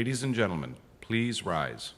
Ladies and gentlemen, please rise.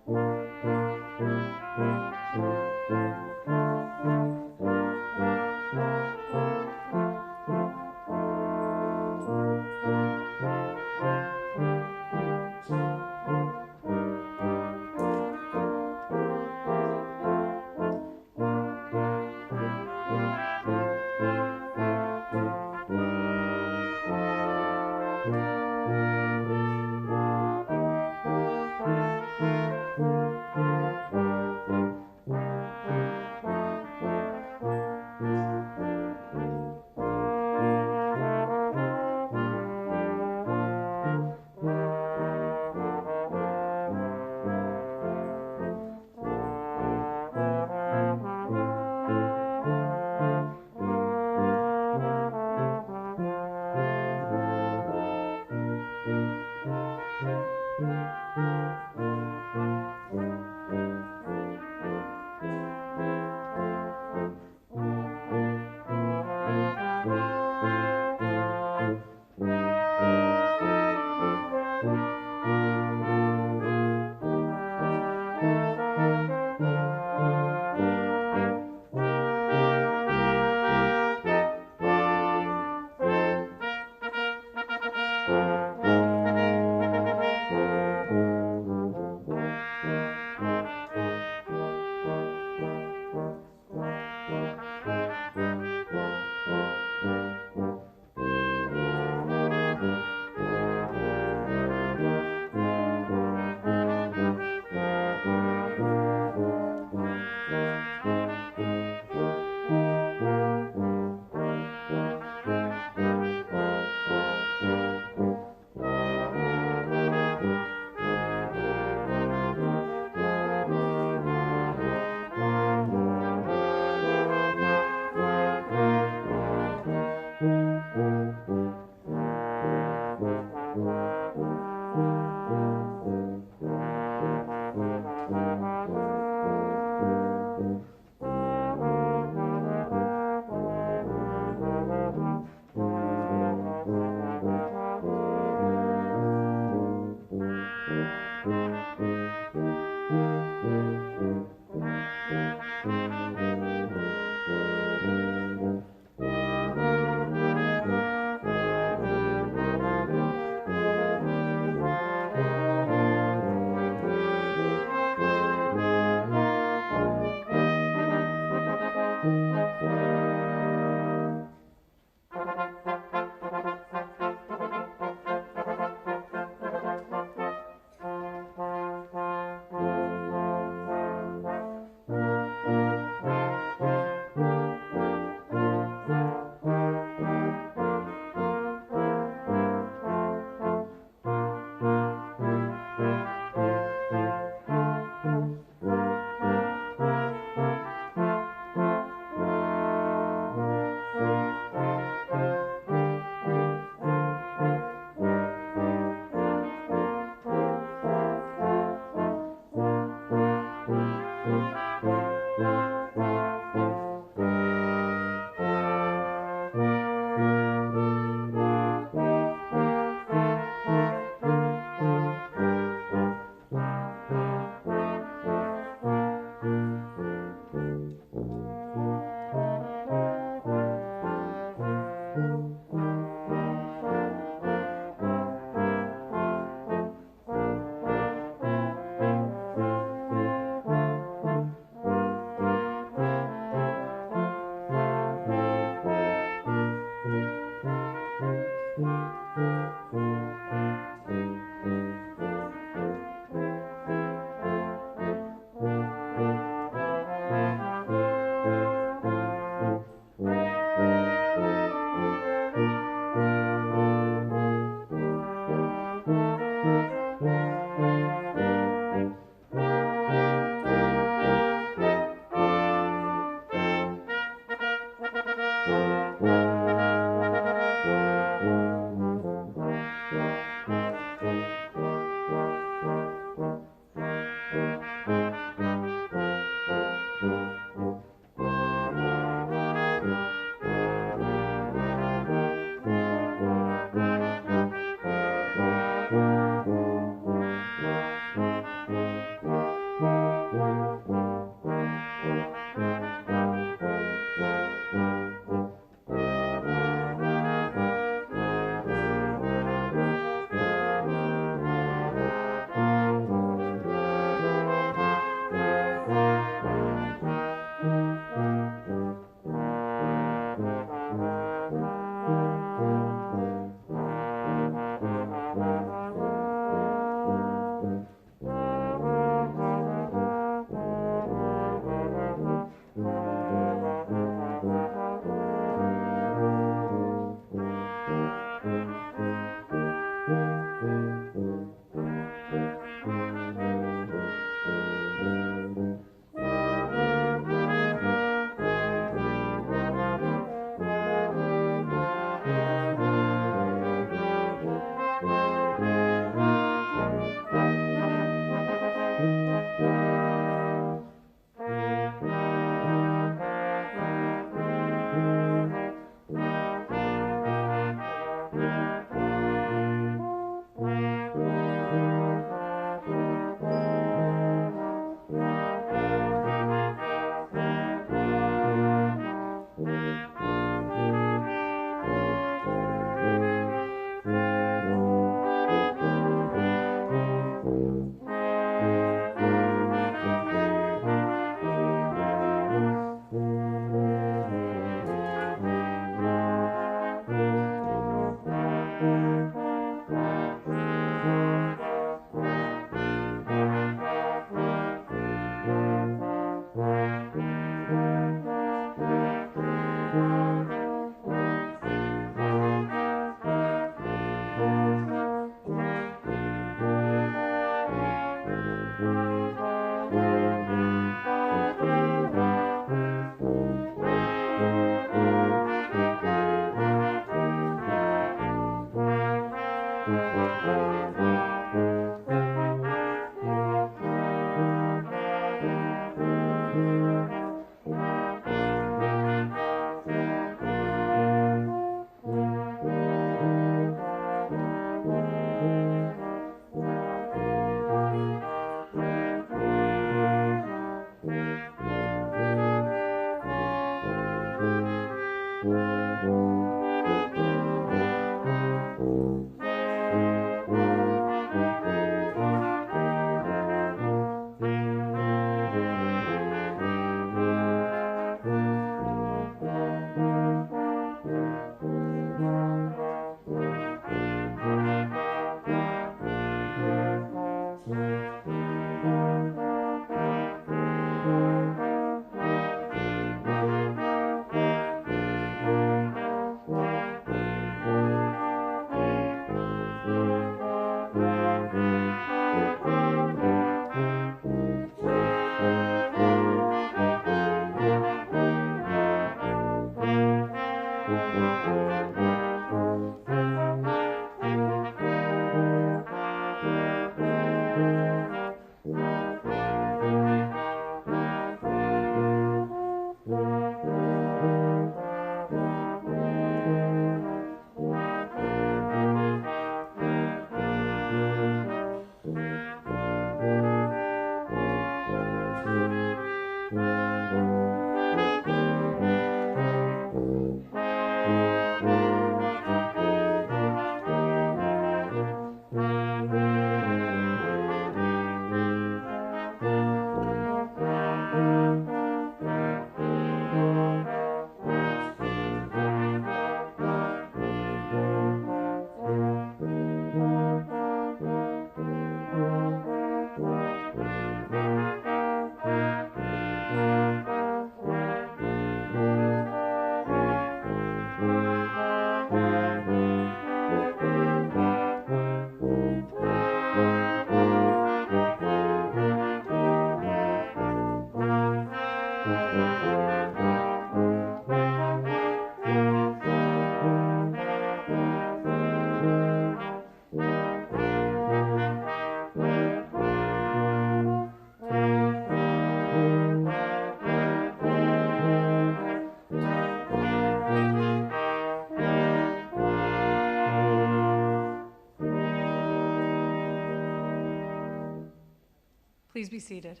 Please be seated.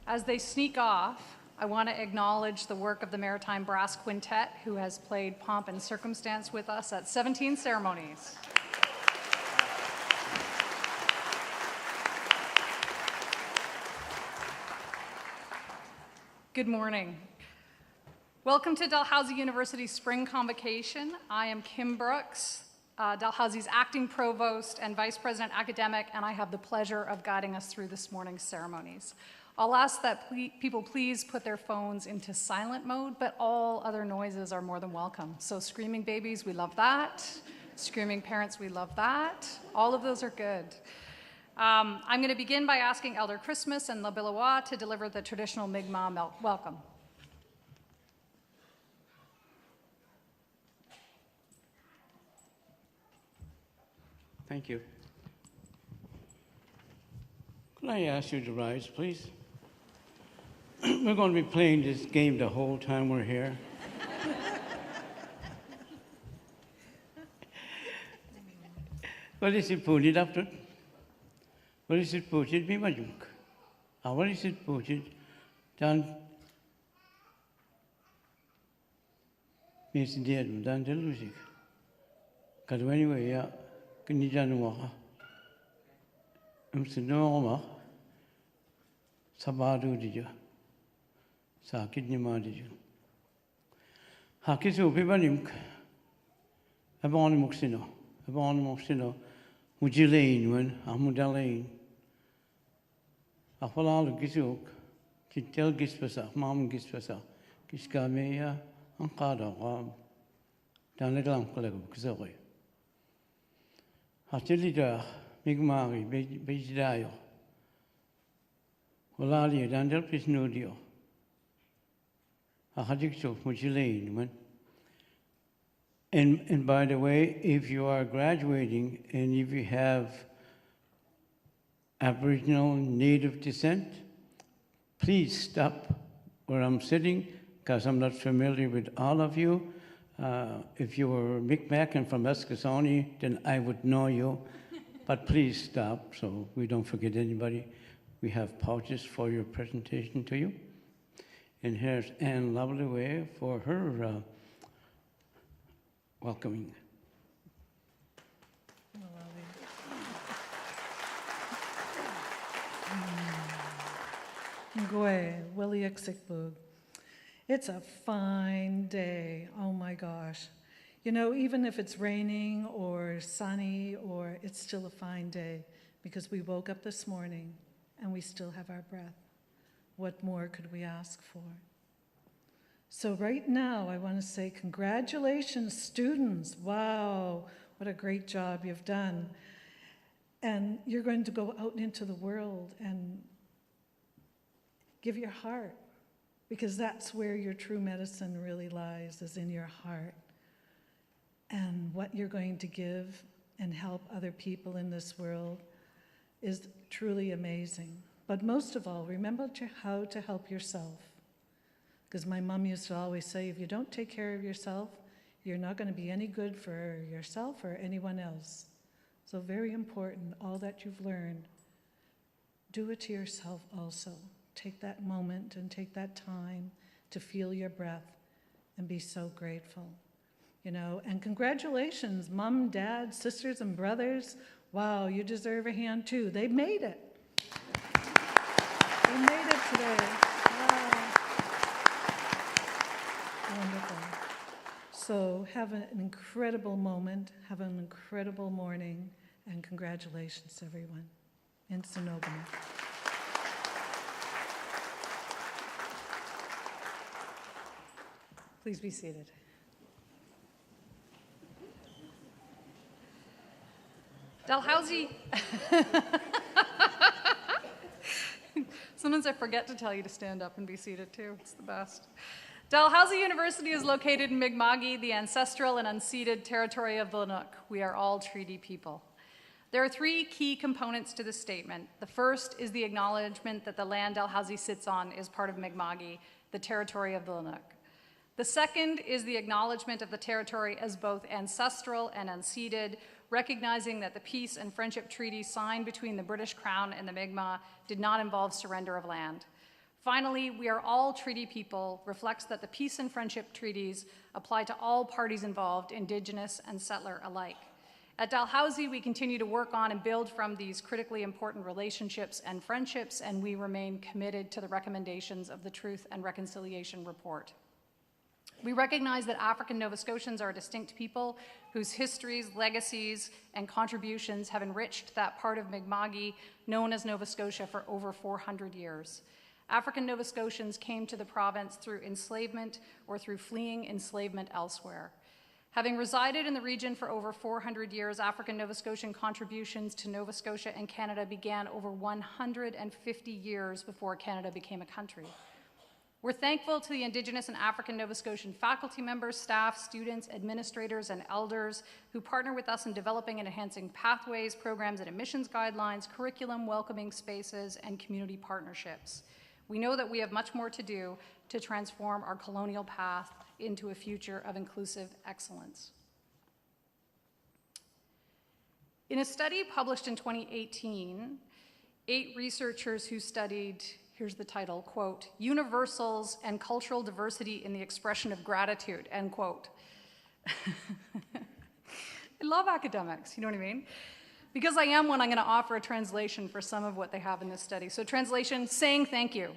As they sneak off, I want to acknowledge the work of the Maritime Brass Quintet, who has played Pomp and Circumstance with us at 17 ceremonies. Good morning. Welcome to Dalhousie University's Spring Convocation. I am Kim Brooks, Dalhousie's acting provost and vice president academic, and I have the pleasure of guiding us through this morning's ceremonies. I'll ask that people please put their phones into silent mode, but all other noises are more than welcome. So screaming babies, we love that. Screaming parents, we love that. All of those are good. I'm going to begin by asking Elder Christmas and La Bilois to deliver the traditional Mi'kmaq welcome. Thank you. Could I ask you to rise, please? We're going to be playing this game the whole time we're here. What is it, Pujit, after? What is it, Pujit, Bimajuk? What is it, Pujit? Dan Miss Dead, Dan Dalhousie. Because anyway, yeah. Kinijanuaha. Sinoma Sabadu diju. Sakid Nimadiju. Hakisu Pibanimk. Abon Moxino. Mujilane when Amudalain. Afalal Gisuk. Kitel Gispasa, Mam Gispasa. Kiskameya, Ankada, Danetlam Collective Kizoi. Hatilida, Migmari, Bejidayo, Olali, Dandel Pisnudio, Ahadixo, Mujilane. And by the way, if you are graduating and if you have Aboriginal native descent, please stop where I'm sitting because I'm not familiar with all of you. If you were Mi'kmaq and from Eskasoni, then I would know you. But please stop so we don't forget anybody. We have pouches for your presentation to you. And here's Anne Lovelyway for her welcoming. Ngwe, Willie Iksikbug. It's a fine day, oh my gosh. You know, even if it's raining or sunny, or it's still a fine day because we woke up this morning and we still have our breath. What more could we ask for? So right now, I want to say congratulations, students. Wow, what a great job you've done. And you're going to go out into the world and give your heart, because that's where your true medicine really lies, is in your heart. And what you're going to give and help other people in this world is truly amazing. But most of all, remember how to help yourself. Because my mom used to always say, if you don't take care of yourself, you're not going to be any good for yourself or anyone else. So very important, all that you've learned, do it to yourself also. Take that moment and take that time to feel your breath and be so grateful. You know, and congratulations, mom, dad, sisters, and brothers. Wow, you deserve a hand too. They made it. They made it today. Wow. Wonderful. So have an incredible moment, have an incredible morning, and congratulations, everyone. In Sonogama. Please be seated. Dalhousie. Sometimes I forget to tell you to stand up and be seated too. It's the best. Dalhousie University is located in Mi'kma'ki, the ancestral and unceded territory of the Lenape. We are all treaty people. There are three key components to this statement. The first is the acknowledgement that the land Dalhousie sits on is part of Mi'kma'ki, the territory of the Lenape. The second is the acknowledgement of the territory as both ancestral and unceded, recognizing that the peace and friendship treaty signed between the British Crown and the Mi'kmaq did not involve surrender of land. Finally, we are all treaty people reflects that the peace and friendship treaties apply to all parties involved, Indigenous and settler alike. At Dalhousie, we continue to work on and build from these critically important relationships and friendships, and we remain committed to the recommendations of the Truth and Reconciliation Report. We recognize that African Nova Scotians are a distinct people whose histories, legacies, and contributions have enriched that part of Mi'kma'ki known as Nova Scotia for over 400 years. African Nova Scotians came to the province through enslavement or through fleeing enslavement elsewhere. Having resided in the region for over 400 years, African Nova Scotian contributions to Nova Scotia and Canada began over 150 years before Canada became a country. We're thankful to the Indigenous and African Nova Scotian faculty members, staff, students, administrators, and elders who partner with us in developing and enhancing pathways, programs, and admissions guidelines, curriculum, welcoming spaces, and community partnerships. We know that we have much more to do to transform our colonial path into a future of inclusive excellence. In a study published in 2018, 8 researchers who studied, here's the title, quote, universals and cultural diversity in the expression of gratitude, end quote. I love academics, you know what I mean? Because I am one, I'm going to offer a translation for some of what they have in this study. So translation, saying thank you.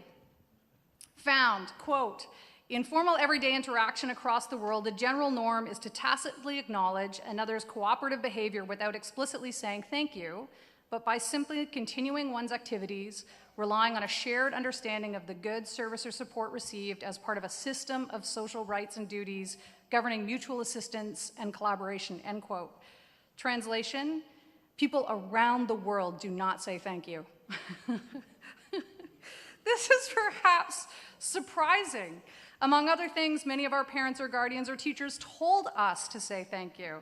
Found, quote, in formal everyday interaction across the world, the general norm is to tacitly acknowledge another's cooperative behavior without explicitly saying thank you, but by simply continuing one's activities, relying on a shared understanding of the goods, service, or support received as part of a system of social rights and duties governing mutual assistance and collaboration, end quote. Translation, people around the world do not say thank you. This is perhaps surprising. Among other things, many of our parents or guardians or teachers told us to say thank you.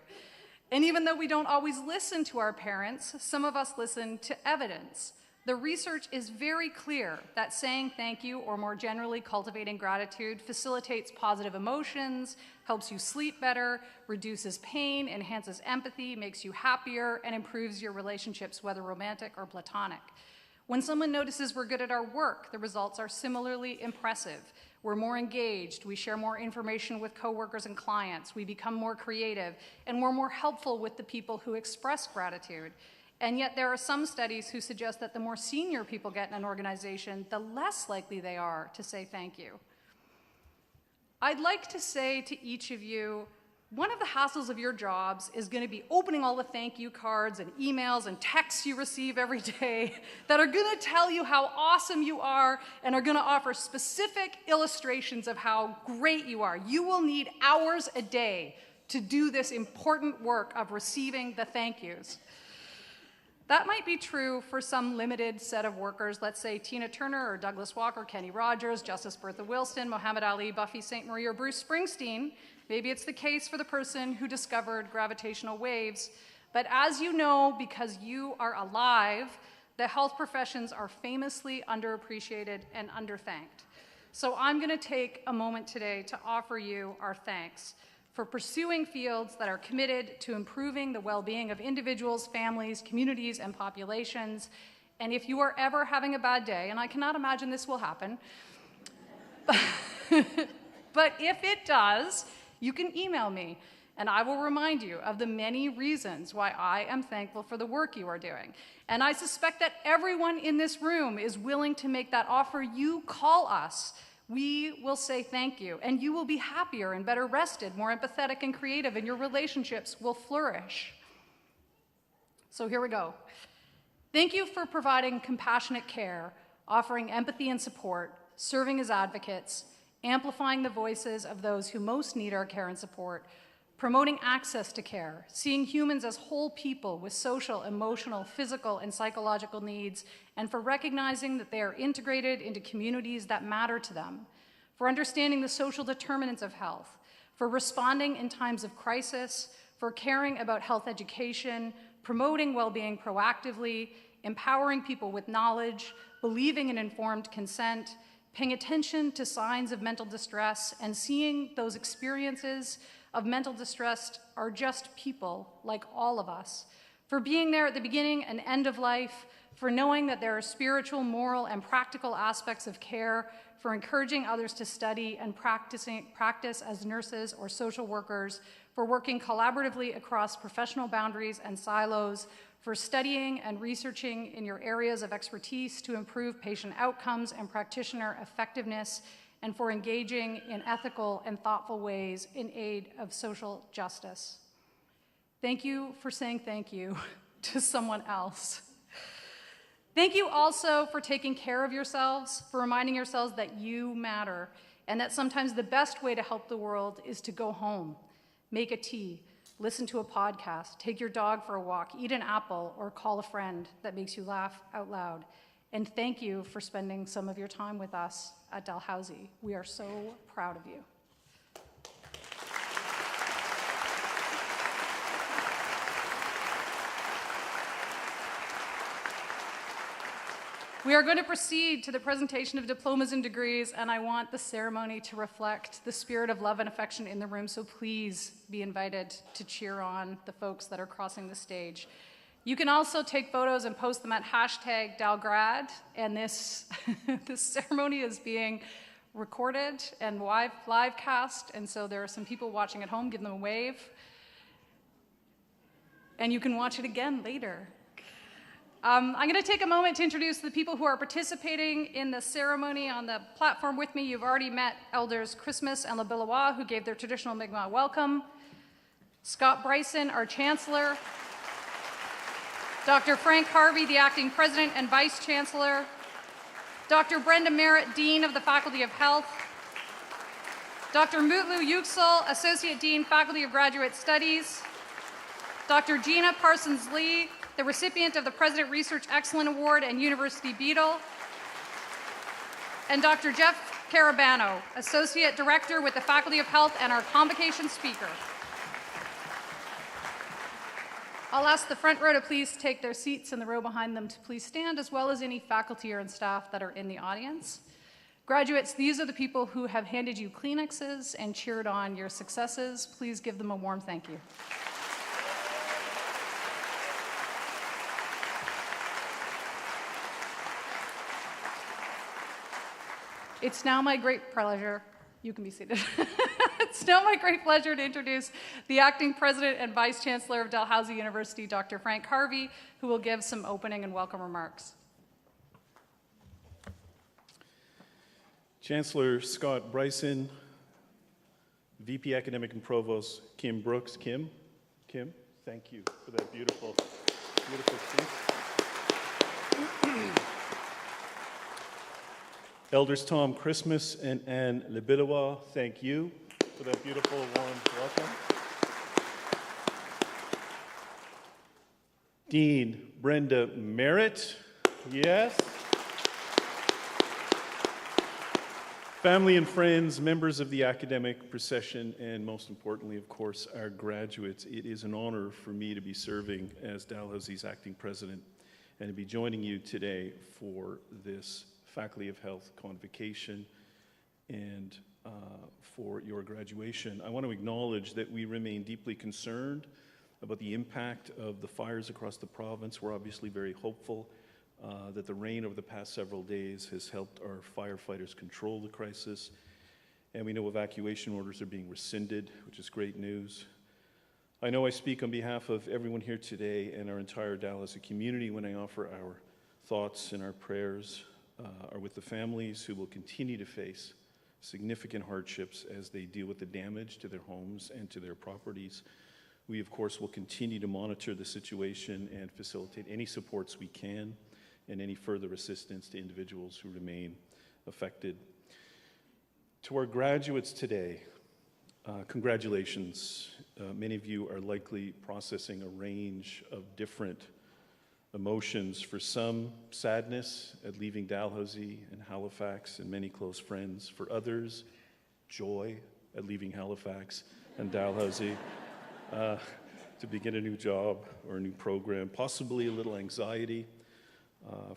And even though we don't always listen to our parents, some of us listen to evidence. The research is very clear that saying thank you, or more generally cultivating gratitude, facilitates positive emotions, helps you sleep better, reduces pain, enhances empathy, makes you happier, and improves your relationships, whether romantic or platonic. When someone notices we're good at our work, the results are similarly impressive. We're more engaged, we share more information with coworkers and clients, we become more creative, and we're more helpful with the people who express gratitude. And yet there are some studies who suggest that the more senior people get in an organization, the less likely they are to say thank you. I'd like to say to each of you, one of the hassles of your jobs is going to be opening all the thank you cards and emails and texts you receive every day that are going to tell you how awesome you are and are going to offer specific illustrations of how great you are. You will need hours a day to do this important work of receiving the thank yous. That might be true for some limited set of workers, let's say Tina Turner or Douglas Walker, Kenny Rogers, Justice Bertha Wilson, Muhammad Ali, Buffy St. Marie, or Bruce Springsteen. Maybe it's the case for the person who discovered gravitational waves. But as you know, because you are alive, the health professions are famously underappreciated and underthanked. So I'm going to take a moment today to offer you our thanks for pursuing fields that are committed to improving the well-being of individuals, families, communities, and populations. And if you are ever having a bad day, and I cannot imagine this will happen, but if it does, you can email me, and I will remind you of the many reasons why I am thankful for the work you are doing. And I suspect that everyone in this room is willing to make that offer. You call us. We will say thank you, and you will be happier and better rested, more empathetic and creative, and your relationships will flourish. So here we go. Thank you for providing compassionate care, offering empathy and support, serving as advocates, amplifying the voices of those who most need our care and support, promoting access to care, seeing humans as whole people with social, emotional, physical, and psychological needs, and for recognizing that they are integrated into communities that matter to them, for understanding the social determinants of health, for responding in times of crisis, for caring about health education, promoting well-being proactively, empowering people with knowledge, believing in informed consent, paying attention to signs of mental distress, and seeing those experiences of mental distress are just people like all of us, for being there at the beginning and end of life, for knowing that there are spiritual, moral, and practical aspects of care, for encouraging others to study and practice as nurses or social workers, for working collaboratively across professional boundaries and silos, for studying and researching in your areas of expertise to improve patient outcomes and practitioner effectiveness, and for engaging in ethical and thoughtful ways in aid of social justice. Thank you for saying thank you to someone else. Thank you also for taking care of yourselves, for reminding yourselves that you matter, and that sometimes the best way to help the world is to go home, make a tea, listen to a podcast, take your dog for a walk, eat an apple, or call a friend that makes you laugh out loud. And thank you for spending some of your time with us at Dalhousie. We are so proud of you. We are going to proceed to the presentation of diplomas and degrees, and I want the ceremony to reflect the spirit of love and affection in the room, so please be invited to cheer on the folks that are crossing the stage. You can also take photos and post them at #DalGrad, and this, this ceremony is being recorded and live cast, and so there are some people watching at home. Give them a wave. And you can watch it again later. I'm going to take a moment to introduce the people who are participating in the ceremony on the platform with me. You've already met Elders Christmas and LaBillawa, who gave their traditional Mi'kmaq welcome. Scott Bryson, our Chancellor. Dr. Frank Harvey, the Acting President and Vice Chancellor. Dr. Brenda Merritt, Dean of the Faculty of Health. Dr. Mutlu Yüksel, Associate Dean, Faculty of Graduate Studies. Dr. Gina Parsons-Lee, the recipient of the President Research Excellence Award and University Beadle. And Dr. Jeff Carabano, Associate Director with the Faculty of Health and our Convocation speaker. I'll ask the front row to please take their seats and the row behind them to please stand, as well as any faculty or staff that are in the audience. Graduates, these are the people who have handed you Kleenexes and cheered on your successes. Please give them a warm thank you. It's now my great pleasure, you can be seated. It's now my great pleasure to introduce the Acting President and Vice Chancellor of Dalhousie University, Dr. Frank Harvey, who will give some opening and welcome remarks. Chancellor Scott Bryson, VP Academic and Provost Kim Brooks. Kim, thank you for that beautiful speech. Elders Tom Christmas and Anne Lebilois, thank you for that beautiful warm welcome. Dean Brenda Merritt, yes. Family and friends, members of the academic procession, and most importantly, of course, our graduates, it is an honor for me to be serving as Dalhousie's acting president and to be joining you today for this Faculty of Health Convocation and for your graduation. I want to acknowledge that we remain deeply concerned about the impact of the fires across the province. We're obviously very hopeful that the rain over the past several days has helped our firefighters control the crisis. And we know evacuation orders are being rescinded, which is great news. I know I speak on behalf of everyone here today and our entire Dalhousie community when I offer our thoughts and our prayers are with the families who will continue to face significant hardships as they deal with the damage to their homes and to their properties. We, of course, will continue to monitor the situation and facilitate any supports we can and any further assistance to individuals who remain affected. To our graduates today, congratulations. Many of you are likely processing a range of different emotions. For some, sadness at leaving Dalhousie and Halifax and many close friends. For others, joy at leaving Halifax and Dalhousie to begin a new job or a new program. Possibly a little anxiety.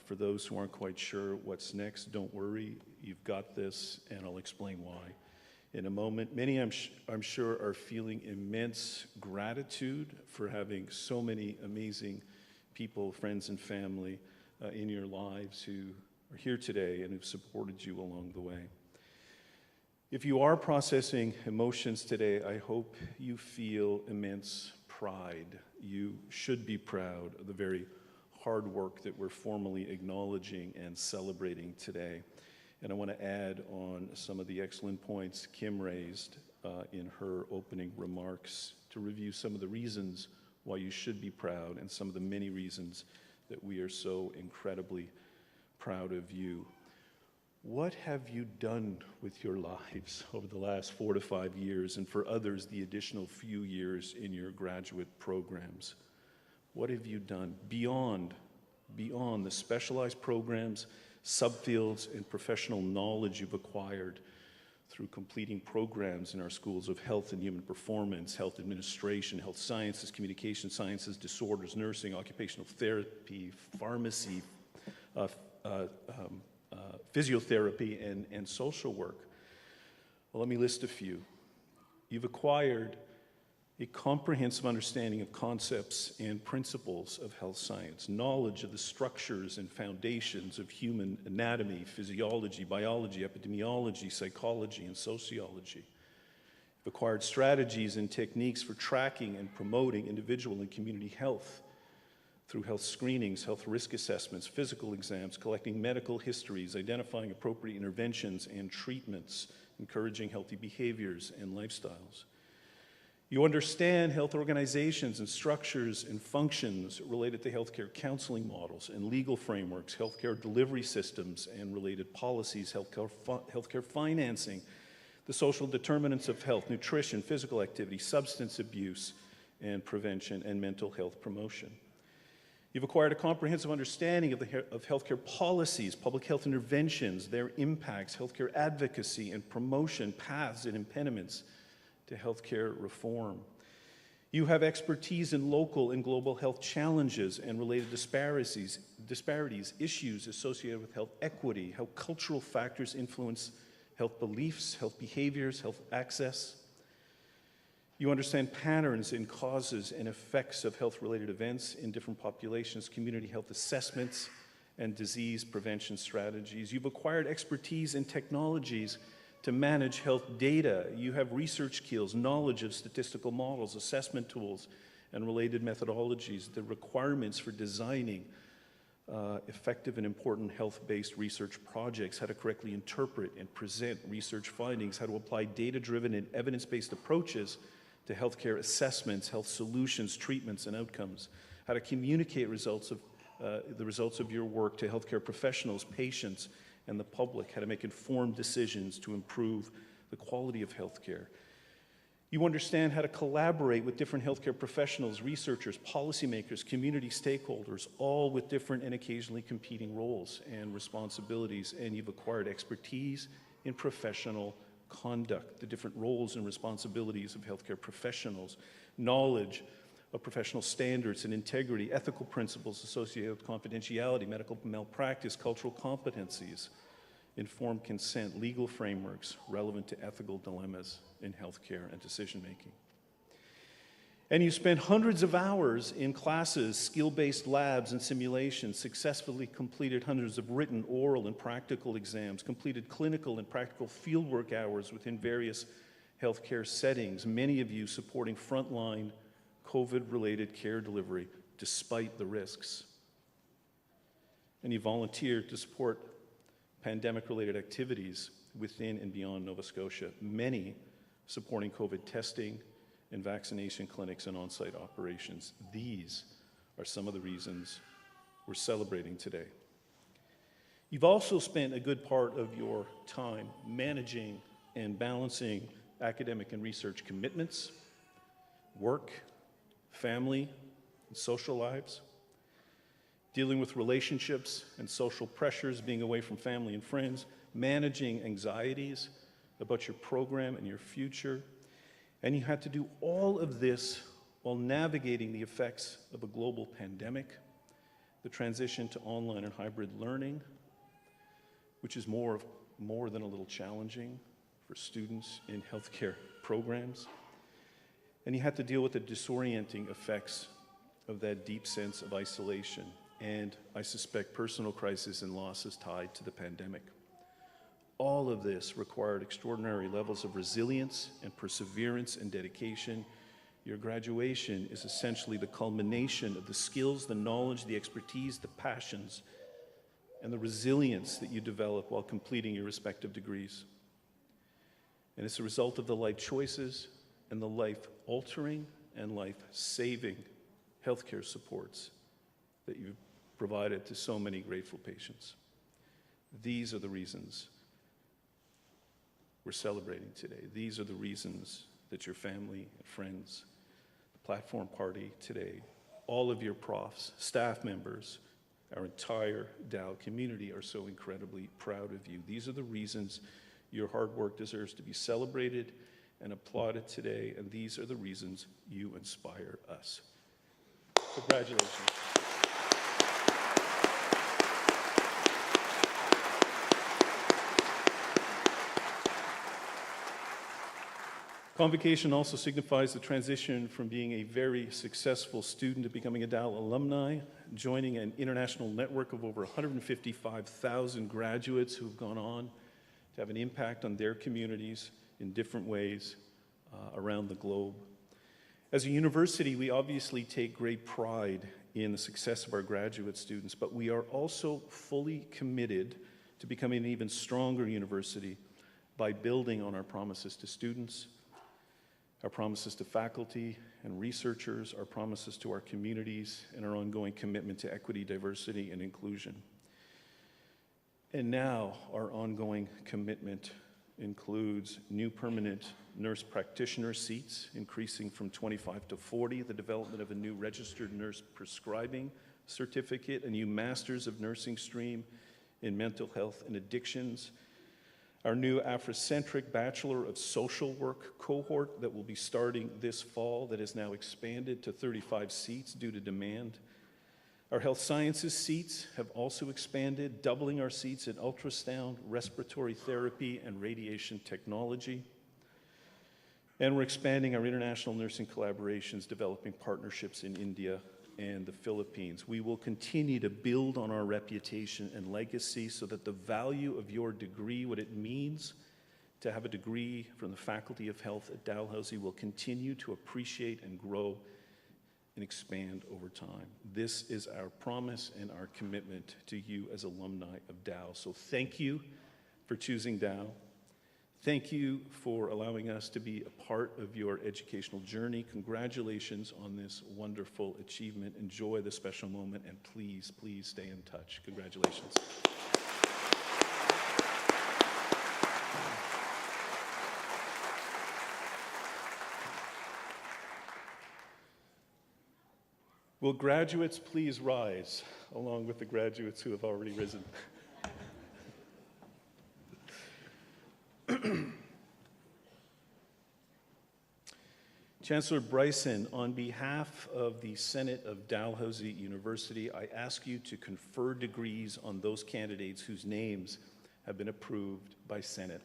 For those who aren't quite sure what's next, don't worry, you've got this, and I'll explain why in a moment. Many, I'm sure, are feeling immense gratitude for having so many amazing people, friends and family in your lives who are here today and who've supported you along the way. If you are processing emotions today, I hope you feel immense pride. You should be proud of the very hard work that we're formally acknowledging and celebrating today. And I want to add on some of the excellent points Kim raised in her opening remarks to review some of the reasons why you should be proud and some of the many reasons that we are so incredibly proud of you. What have you done with your lives over the last 4 to 5 years, and for others, the additional few years in your graduate programs? What have you done beyond the specialized programs, subfields, and professional knowledge you've acquired through completing programs in our schools of health and human performance, health administration, health sciences, communication sciences, disorders, nursing, occupational therapy, pharmacy, physiotherapy, and social work? Well, let me list a few. You've acquired a comprehensive understanding of concepts and principles of health science, knowledge of the structures and foundations of human anatomy, physiology, biology, epidemiology, psychology, and sociology. You've acquired strategies and techniques for tracking and promoting individual and community health through health screenings, health risk assessments, physical exams, collecting medical histories, identifying appropriate interventions and treatments, encouraging healthy behaviors and lifestyles. You understand health organizations and structures and functions related to healthcare counseling models and legal frameworks, healthcare delivery systems and related policies, healthcare financing, the social determinants of health, nutrition, physical activity, substance abuse and prevention, and mental health promotion. You've acquired a comprehensive understanding of healthcare policies, public health interventions, their impacts, healthcare advocacy and promotion, paths and impediments to healthcare reform. You have expertise in local and global health challenges and related disparities, issues associated with health equity, how cultural factors influence health beliefs, health behaviors, health access. You understand patterns in causes and effects of health-related events in different populations, community health assessments, and disease prevention strategies. You've acquired expertise in technologies to manage health data. You have research skills, knowledge of statistical models, assessment tools, and related methodologies, the requirements for designing effective and important health-based research projects, how to correctly interpret and present research findings, how to apply data-driven and evidence-based approaches to healthcare assessments, health solutions, treatments, and outcomes, how to communicate the results of your work to healthcare professionals, patients, and the public, how to make informed decisions to improve the quality of healthcare. You understand how to collaborate with different healthcare professionals, researchers, policymakers, community stakeholders, all with different and occasionally competing roles and responsibilities, and you've acquired expertise in professional conduct, the different roles and responsibilities of healthcare professionals, knowledge of professional standards and integrity, ethical principles associated with confidentiality, medical malpractice, cultural competencies, informed consent, legal frameworks relevant to ethical dilemmas in healthcare and decision-making. And you spent hundreds of hours in classes, skill-based labs and simulations, successfully completed hundreds of written, oral, and practical exams, completed clinical and practical fieldwork hours within various healthcare settings, many of you supporting frontline COVID-related care delivery despite the risks. And you volunteered to support pandemic-related activities within and beyond Nova Scotia, many supporting COVID testing and vaccination clinics and on-site operations. These are some of the reasons we're celebrating today. You've also spent a good part of your time managing and balancing academic and research commitments, work, family, and social lives, dealing with relationships and social pressures, being away from family and friends, managing anxieties about your program and your future. And you had to do all of this while navigating the effects of a global pandemic, the transition to online and hybrid learning, which is more than a little challenging for students in healthcare programs. And you had to deal with the disorienting effects of that deep sense of isolation and, I suspect, personal crisis and losses tied to the pandemic. All of this required extraordinary levels of resilience and perseverance and dedication. Your graduation is essentially the culmination of the skills, the knowledge, the expertise, the passions, and the resilience that you develop while completing your respective degrees. And it's a result of the life choices and the life-altering and life-saving healthcare supports that you've provided to so many grateful patients. These are the reasons we're celebrating today. These are the reasons that your family and friends, the platform party today, all of your profs, staff members, our entire Dal community are so incredibly proud of you. These are the reasons your hard work deserves to be celebrated and applauded today, and these are the reasons you inspire us. Congratulations. Convocation also signifies the transition from being a very successful student to becoming a Dal alumni, joining an international network of over 155,000 graduates who have gone on to have an impact on their communities in different ways around the globe. As a university, we obviously take great pride in the success of our graduate students, but we are also fully committed to becoming an even stronger university by building on our promises to students, our promises to faculty and researchers, our promises to our communities, and our ongoing commitment to equity, diversity, and inclusion. And now our ongoing commitment includes new permanent nurse practitioner seats, increasing from 25 to 40, the development of a new registered nurse prescribing certificate, a new Master's of Nursing stream in mental health and addictions, our new Afrocentric Bachelor of Social Work cohort that will be starting this fall that is now expanded to 35 seats due to demand. Our health sciences seats have also expanded, doubling our seats in ultrasound, respiratory therapy, and radiation technology. And we're expanding our international nursing collaborations, developing partnerships in India and the Philippines. We will continue to build on our reputation and legacy so that the value of your degree, what it means to have a degree from the Faculty of Health at Dalhousie, will continue to appreciate and grow and expand over time. This is our promise and our commitment to you as alumni of Dal. So thank you for choosing Dal. Thank you for allowing us to be a part of your educational journey. Congratulations on this wonderful achievement. Enjoy the special moment, and please, please stay in touch. Congratulations. Will graduates please rise, along with the graduates who have already risen? Chancellor Bryson, on behalf of the Senate of Dalhousie University, I ask you to confer degrees on those candidates whose names have been approved by Senate.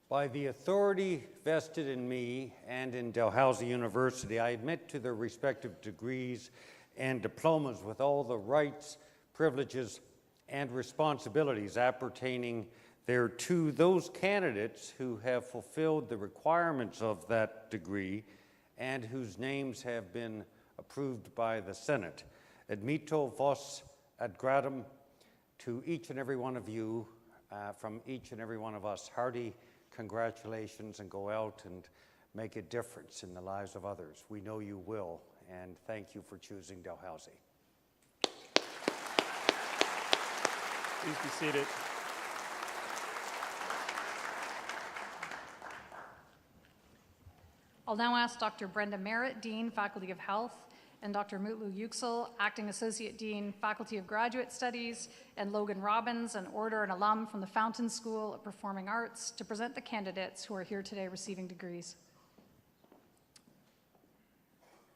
By the authority vested in me and in Dalhousie University, I admit to their respective degrees and diplomas with all the rights, privileges, and responsibilities appertaining thereto those candidates who have fulfilled the requirements of that degree and whose names have been approved by the Senate. Admito vos ad gradum, to each and every one of you, from each and every one of us, hearty congratulations, and go out and make a difference in the lives of others. We know you will, and thank you for choosing Dalhousie. Please be seated. I'll now ask Dr. Brenda Merritt, Dean, Faculty of Health, and Dr. Mutlu Yüksel, Acting Associate Dean, Faculty of Graduate Studies, and Logan Robbins, an Order and alum from the Fountain School of Performing Arts, to present the candidates who are here today receiving degrees.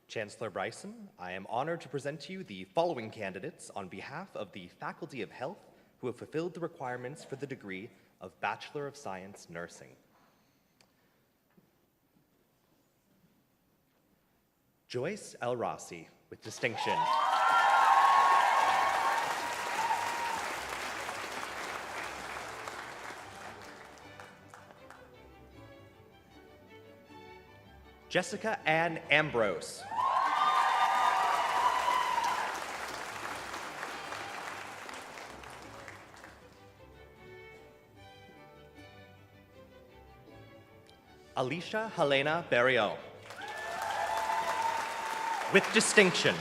Chancellor Bryson, I am honored to present to you the following candidates on behalf of the Faculty of Health who have fulfilled the requirements for the degree of Bachelor of Science Nursing. Joyce L. Rossi, with distinction. Jessica Ann Ambrose. Alicia Helena Berriot. With distinction.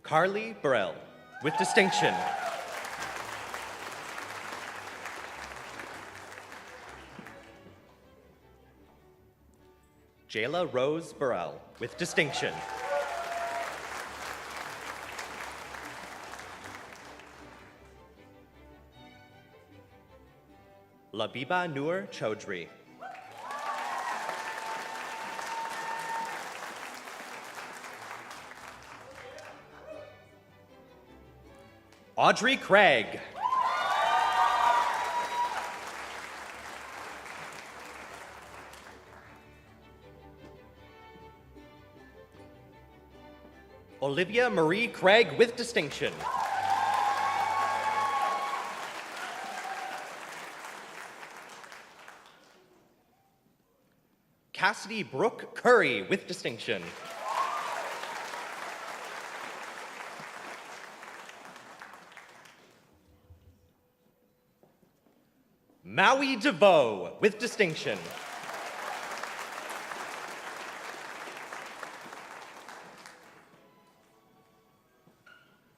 Carly Burrell, with distinction. Jayla Rose Burrell, with distinction. Labiba Noor Chaudhry. Audrey Craig. Olivia Marie Craig, with distinction. Cassidy Brooke Curry, with distinction. Maui DeVoe, with distinction.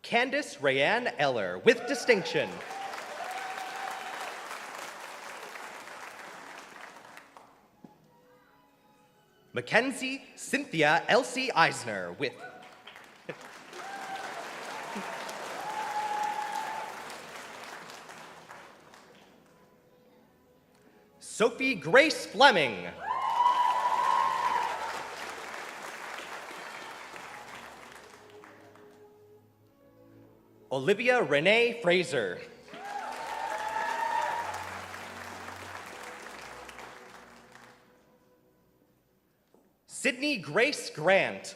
Candice Rayanne Eller, with distinction. Mackenzie Cynthia Elsie Eisner, with Sophie Grace Fleming. Olivia Renee Fraser. Sydney Grace Grant.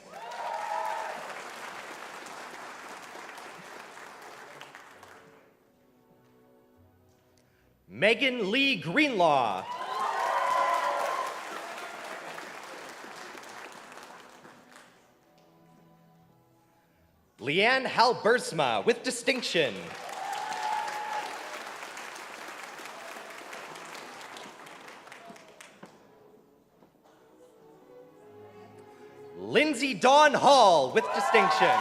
Megan Lee Greenlaw. Leanne Halbersma with distinction. Lindsay Dawn Hall with distinction.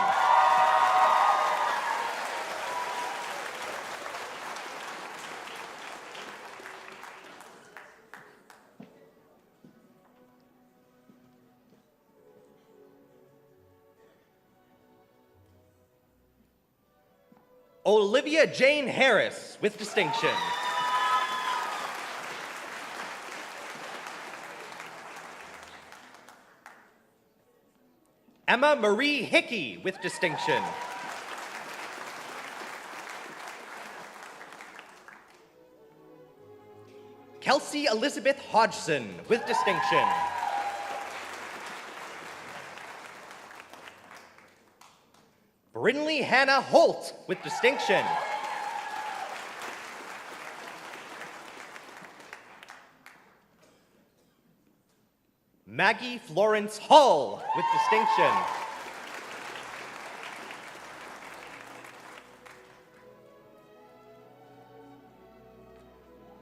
Olivia Jane Harris with distinction. Emma Marie Hickey with distinction. Kelsey Elizabeth Hodgson with distinction. Brinley Hannah Holt with distinction. Maggie Florence Hull with distinction.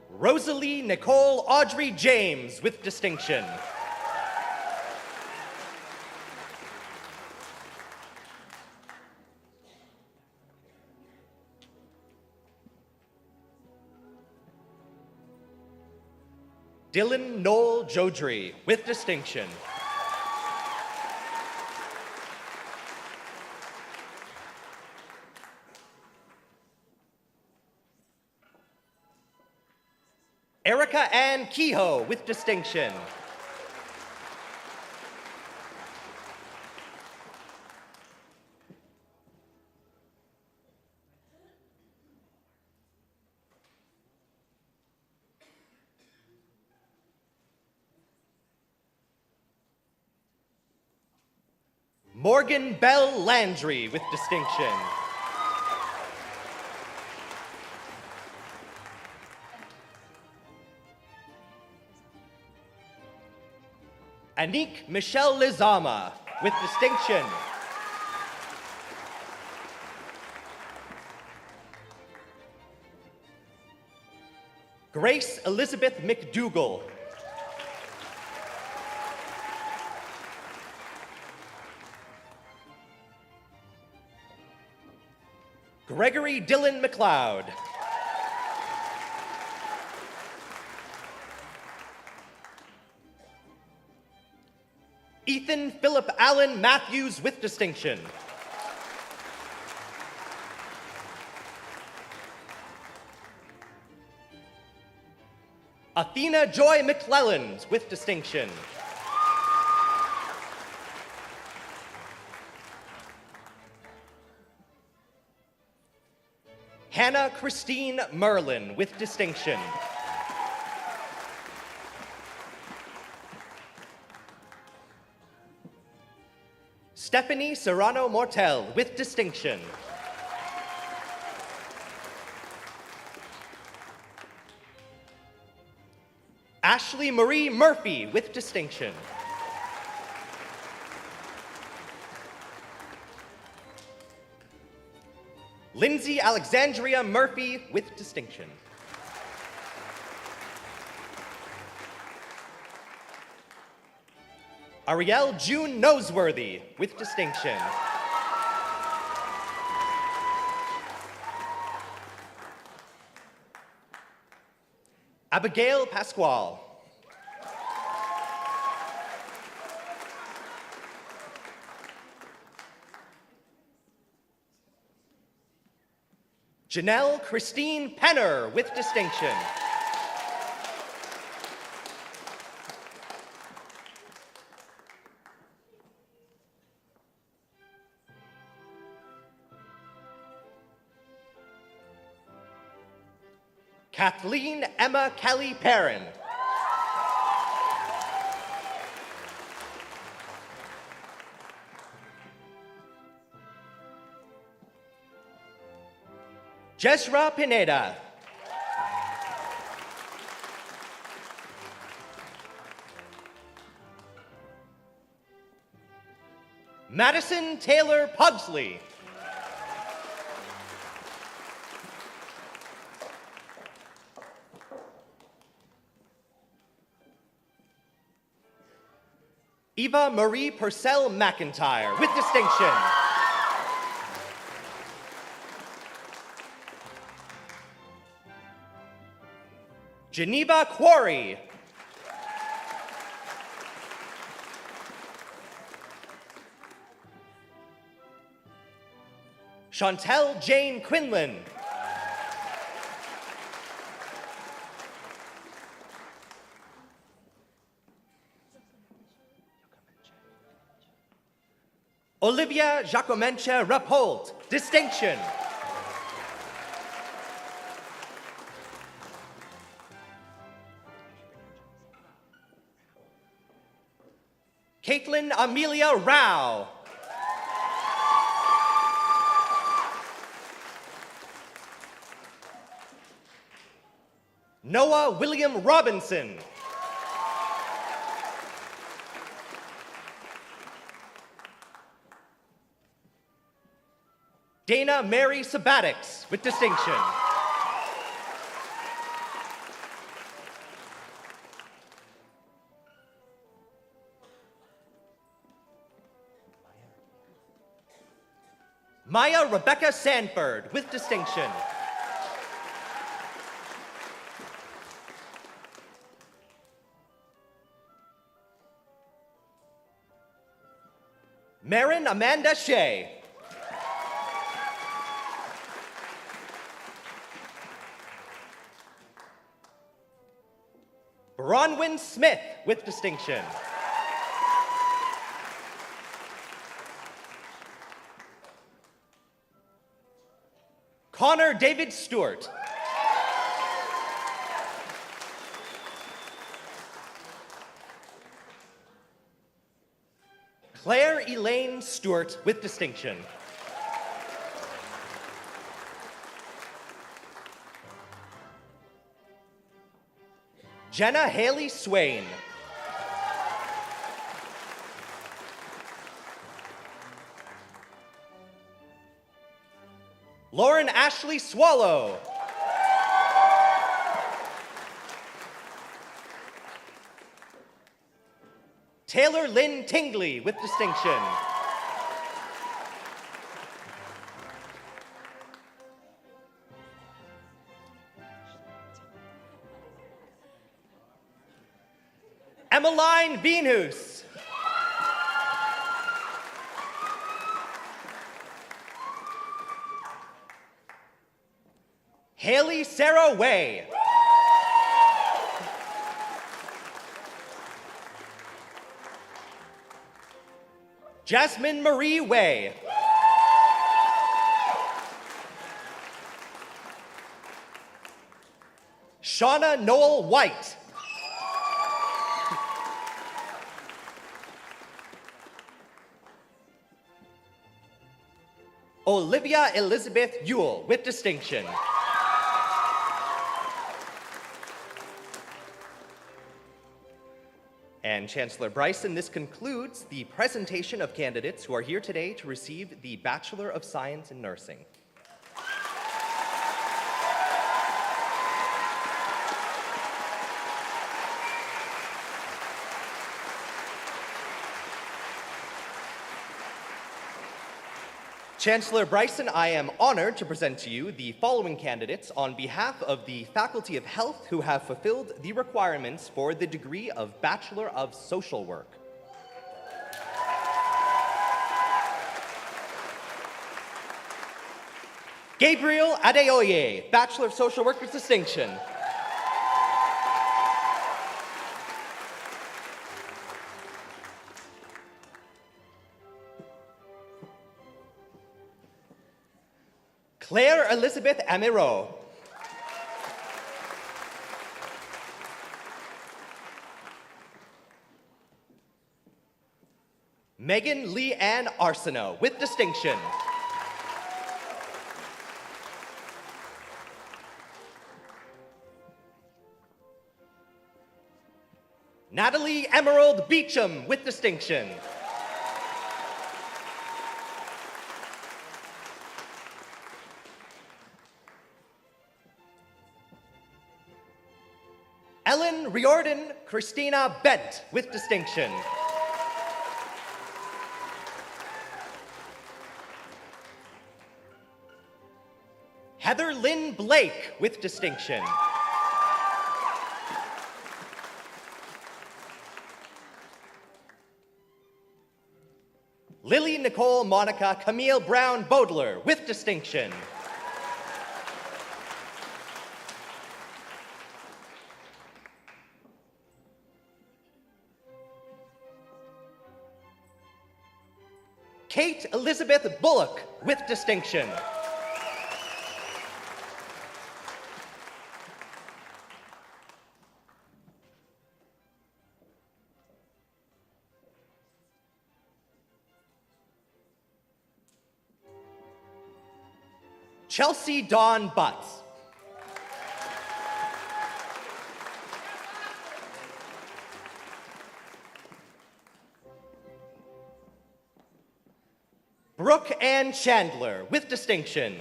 Rosalie Nicole Audrey James with distinction. Dylan Noel Jodry with distinction. Erica Ann Kehoe with distinction. Morgan Bell Landry with distinction. Anik Michelle Lizama with distinction. Grace Elizabeth McDougall. Gregory Dylan McLeod. Ethan Philip Allen Matthews with distinction. Athena Joy McClelland with distinction. Hannah Christine Merlin with distinction. Stephanie Serrano Mortel with distinction. Ashley Marie Murphy with distinction. Lindsay Alexandria Murphy with distinction. Ariel June Noseworthy with distinction. Abigail Pasquale. Janelle Christine Penner with distinction. Kathleen Emma Kelly Perrin. Jesra Pineda. Madison Taylor Pugsley. Eva Marie Purcell McIntyre, with distinction. Geneva Quarry. Chantel Jane Quinlan. Olivia Jacomencha Rapold, distinction. Caitlin Amelia Rao. Noah William Robinson. Dana Mary Sabbatics, with distinction. Maya Rebecca Sanford, with distinction. Marin Amanda Shea. Bronwyn Smith, with distinction. Connor David Stewart. Claire Elaine Stewart, with distinction. Jenna Haley Swain. Lauren Ashley Swallow. Taylor Lynn Tingley, with distinction. Emmeline Venus. Haley Sarah Way. Jasmine Marie Way. Shauna Noel White. Olivia Elizabeth Ewell, with distinction. And Chancellor Bryson, this concludes the presentation of candidates who are here today to receive the Bachelor of Science in Nursing. Chancellor Bryson, I am honored to present to you the following candidates on behalf of the Faculty of Health who have fulfilled the requirements for the degree of Bachelor of Social Work. Gabriel Adeoye, Bachelor of Social Work with distinction. Claire Elizabeth Amiro. Megan Lee Ann Arsenault, with distinction. Natalie Emerald Beecham with distinction. Ellen Riordan Christina Bent with distinction. Heather Lynn Blake with distinction. Lily Nicole Monica Camille Brown Bodler with distinction. Kate Elizabeth Bullock with distinction. Chelsea Dawn Butts. Brooke Ann Chandler with distinction.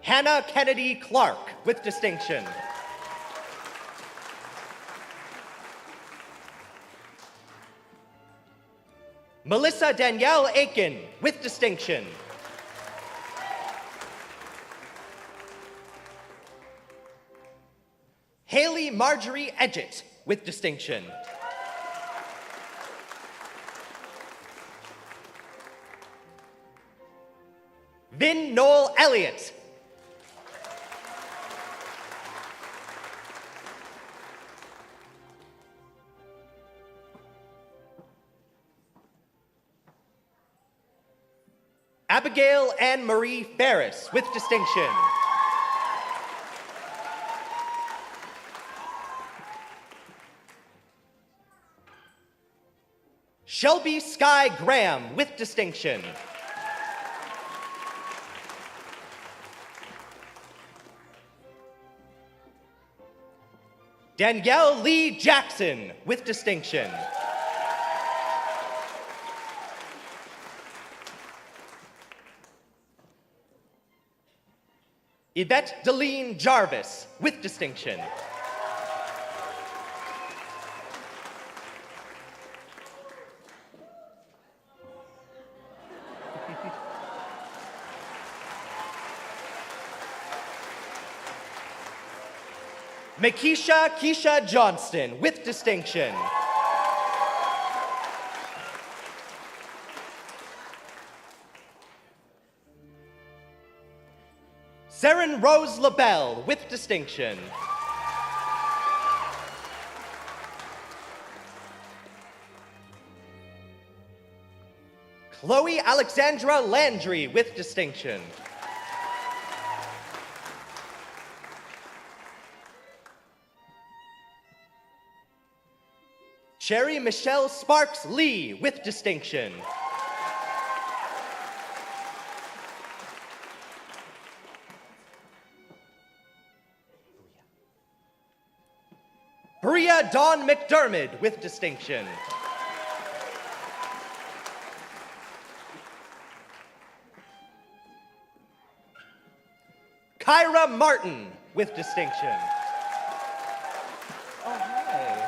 Hannah Kennedy Clark with distinction. Melissa Danielle Aiken with distinction. Haley Marjorie Edgett with distinction. Vin Noel Elliott. Abigail Anne Marie Ferris with distinction. Shelby Sky Graham with distinction. Danielle Lee Jackson with distinction. Yvette Deline Jarvis with distinction. Makisha Keisha Johnston with distinction. Saren Rose LaBelle with distinction. Chloe Alexandra Landry with distinction. Sherry Michelle Sparks Lee with distinction. Bria Dawn McDermott with distinction. Kyra Martin with distinction. Oh, hi.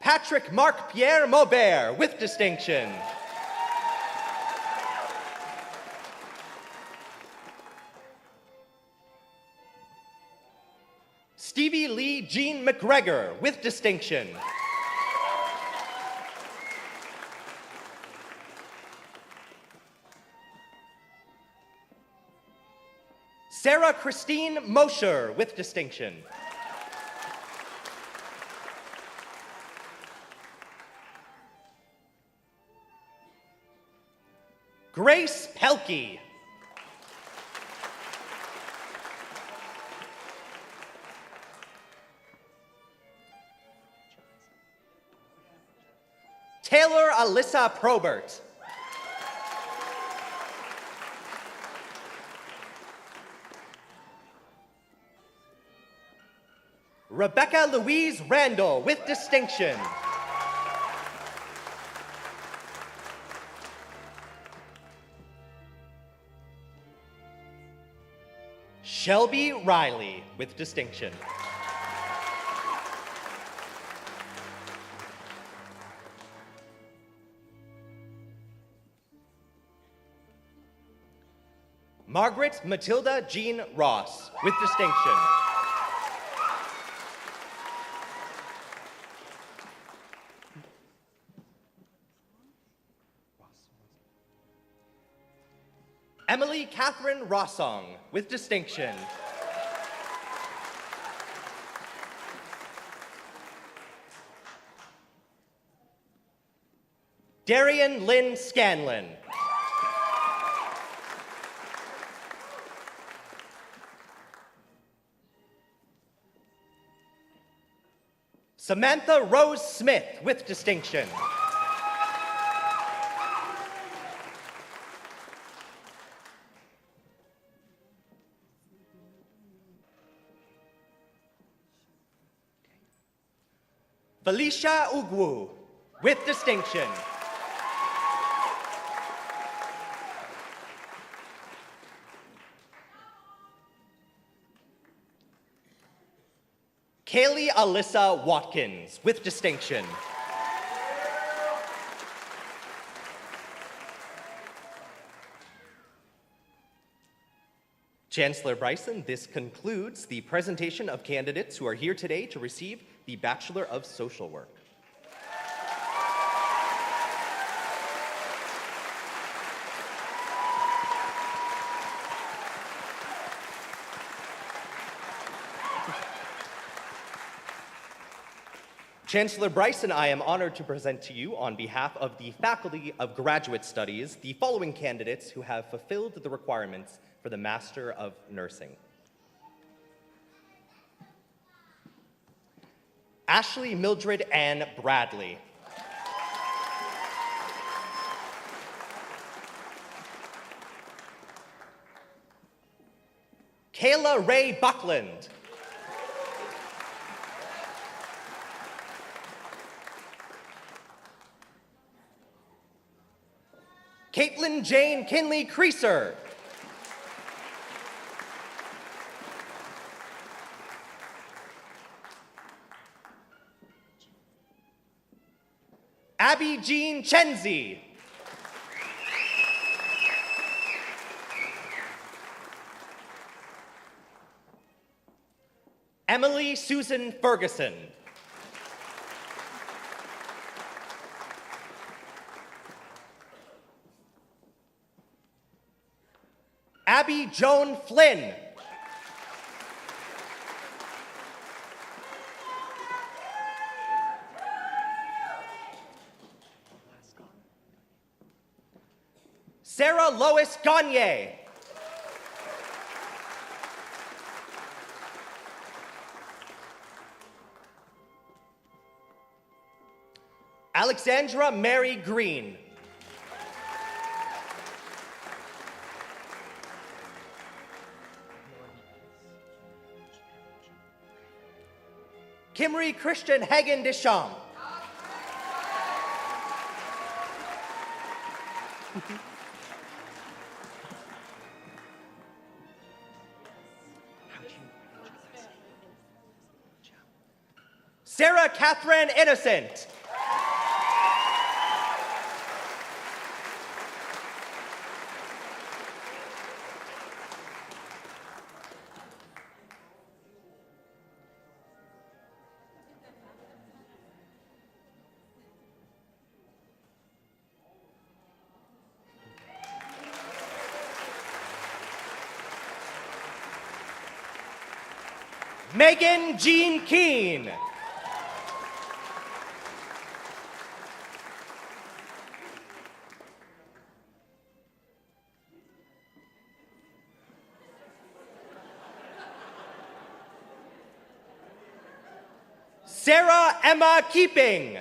Patrick Marc Pierre Maubert with distinction. Stevie Lee Jean McGregor with distinction. Sarah Christine Mosher with distinction. Grace Pelkey. Taylor Alyssa Probert. Rebecca Louise Randall with distinction. Shelby Riley with distinction. Margaret Matilda Jean Ross with distinction. Emily Catherine Rossong with distinction. Darian Lynn Scanlon. Samantha Rose Smith with distinction. Felicia Ugwu with distinction. Kaylee Alyssa Watkins with distinction. Chancellor Bryson, this concludes the presentation of candidates who are here today to receive the Bachelor of Social Work. Chancellor Bryson, I am honored to present to you on behalf of the Faculty of Graduate Studies the following candidates who have fulfilled the requirements for the Master of Nursing. Ashley Mildred Ann Bradley. Kayla Ray Buckland. Caitlin Jane Kinley Creaser. Abby Jean Chenzi. Emily Susan Ferguson. Abby Joan Flynn. Sarah Lois Gagne. Alexandra Mary Green. Kimry Christian Hagen Deschamps. Sarah Catherine Innocent. Megan Jean Keene. Sarah Emma Keeping.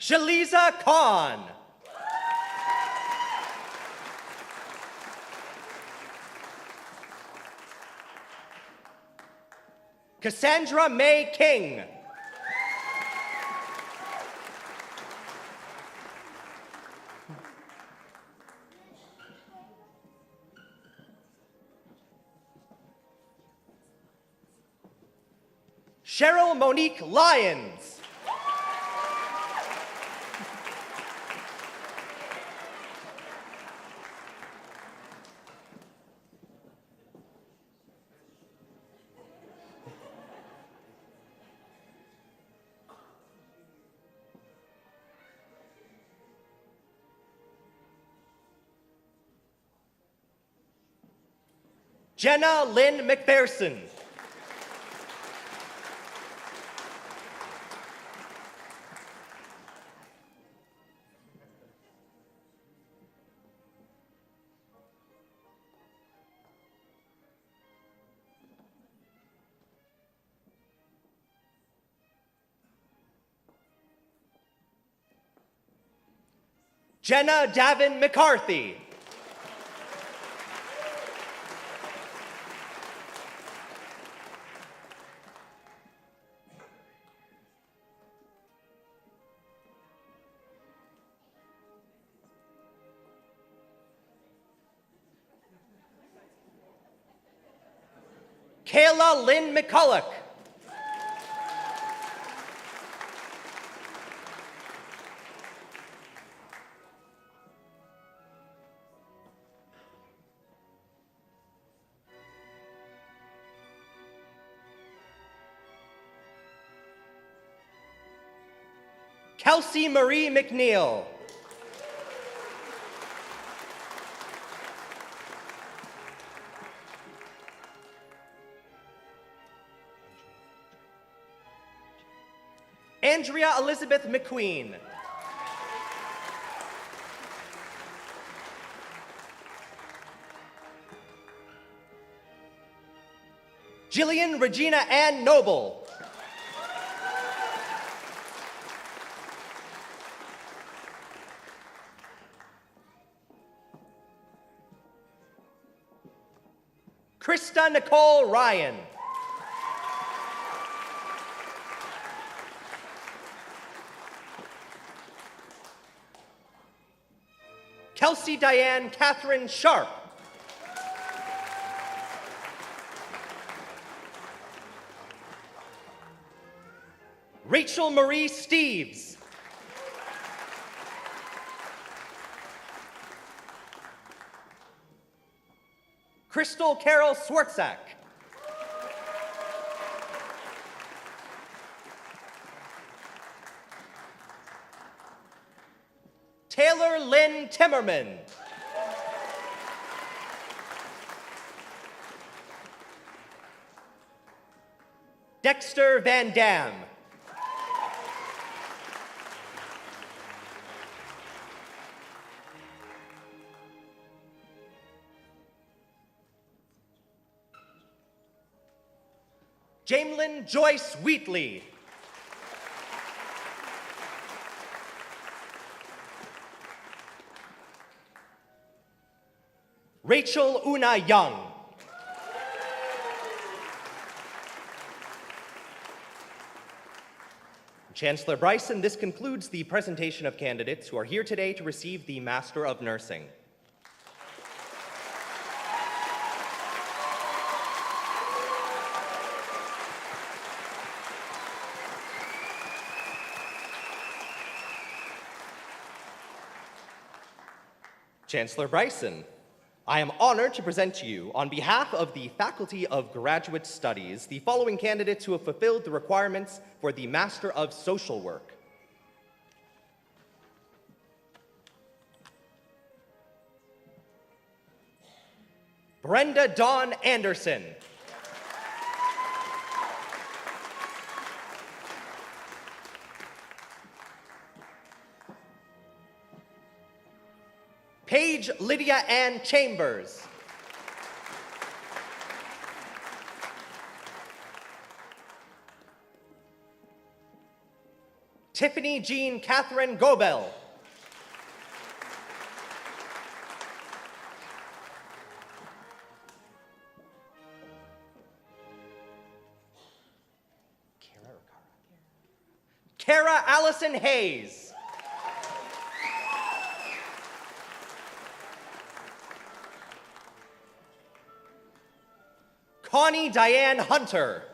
Shaliza Khan. Cassandra May King. Cheryl Monique Lyons. Jenna Lynn McPherson. Jenna Davin McCarthy. Kayla Lynn McCulloch. Kelsey Marie McNeil. Andrea Elizabeth McQueen. Jillian Regina Ann Noble. Krista Nicole Ryan. Kelsey Diane Catherine Sharp. Rachel Marie Steves. Crystal Carol Swartzak. Taylor Lynn Timmerman. Dexter Van Dam. Jamelyn Joyce Wheatley. Rachel Una Young. Chancellor Bryson, this concludes the presentation of candidates who are here today to receive the Master of Nursing. Chancellor Bryson, I am honored to present to you, on behalf of the Faculty of Graduate Studies, the following candidates who have fulfilled the requirements for the Master of Social Work. Brenda Dawn Anderson. Paige Lydia Ann Chambers. Tiffany Jean Catherine Gobel. Kara Allison Hayes. Connie Diane Hunter.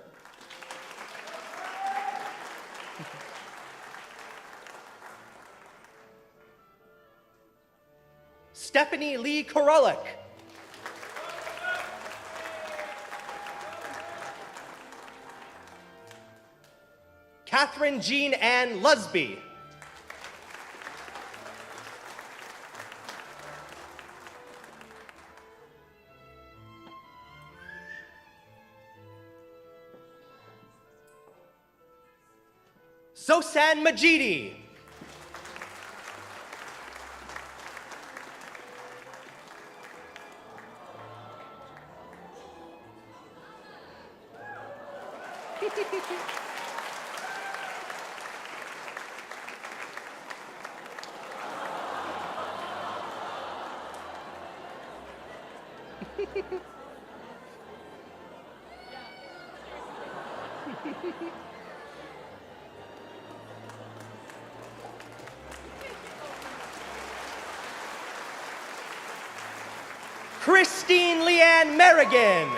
Stephanie Lee Korolik. Catherine Jean Ann Lusby. Sosan Majidi. Christine Leanne Merrigan.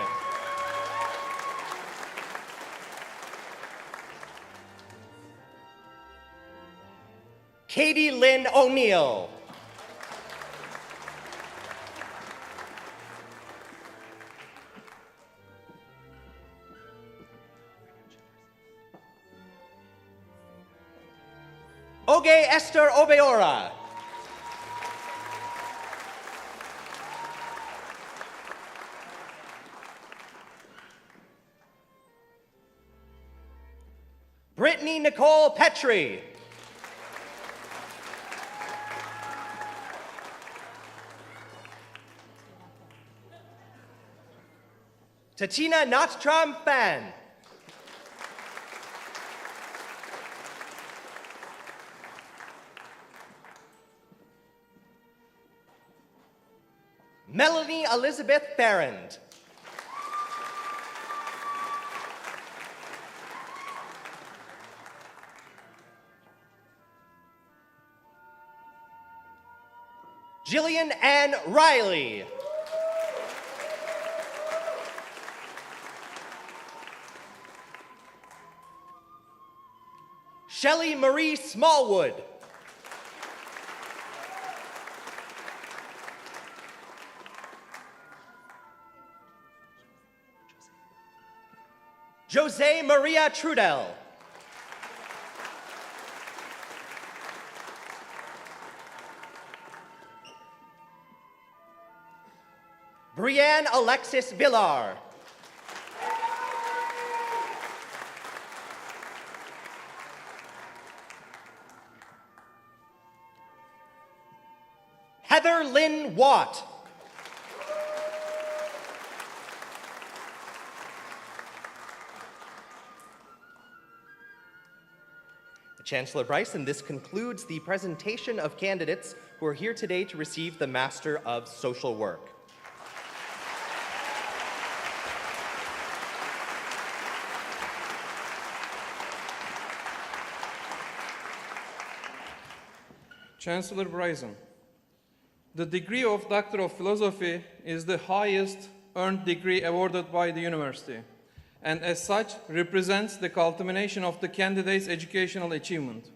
Katie Lynn O'Neill. Oge Esther Obeora. Brittany Nicole Petrie. Tatina Natram Fan. Melanie Elizabeth Farrand. Jillian Ann Riley. Shelley Marie Smallwood. Jose Maria Trudel. Brianne Alexis Villar. Heather Lynn Watt. Chancellor Bryson, this concludes the presentation of candidates who are here today to receive the Master of Social Work. Chancellor Bryson, the degree of Doctor of Philosophy is the highest earned degree awarded by the university, and as such represents the culmination of the candidate's educational achievement.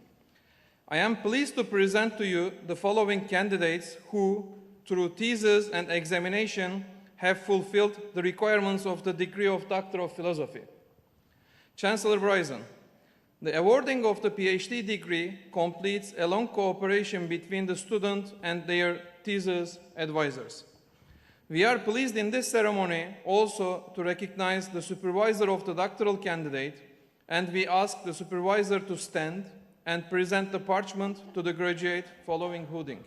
I am pleased to present to you the following candidates who, through thesis and examination, have fulfilled the requirements of the degree of Doctor of Philosophy. Chancellor Bryson, the awarding of the PhD degree completes a long cooperation between the student and their thesis advisors. We are pleased in this ceremony also to recognize the supervisor of the doctoral candidate, and we ask the supervisor to stand and present the parchment to the graduate following hooding.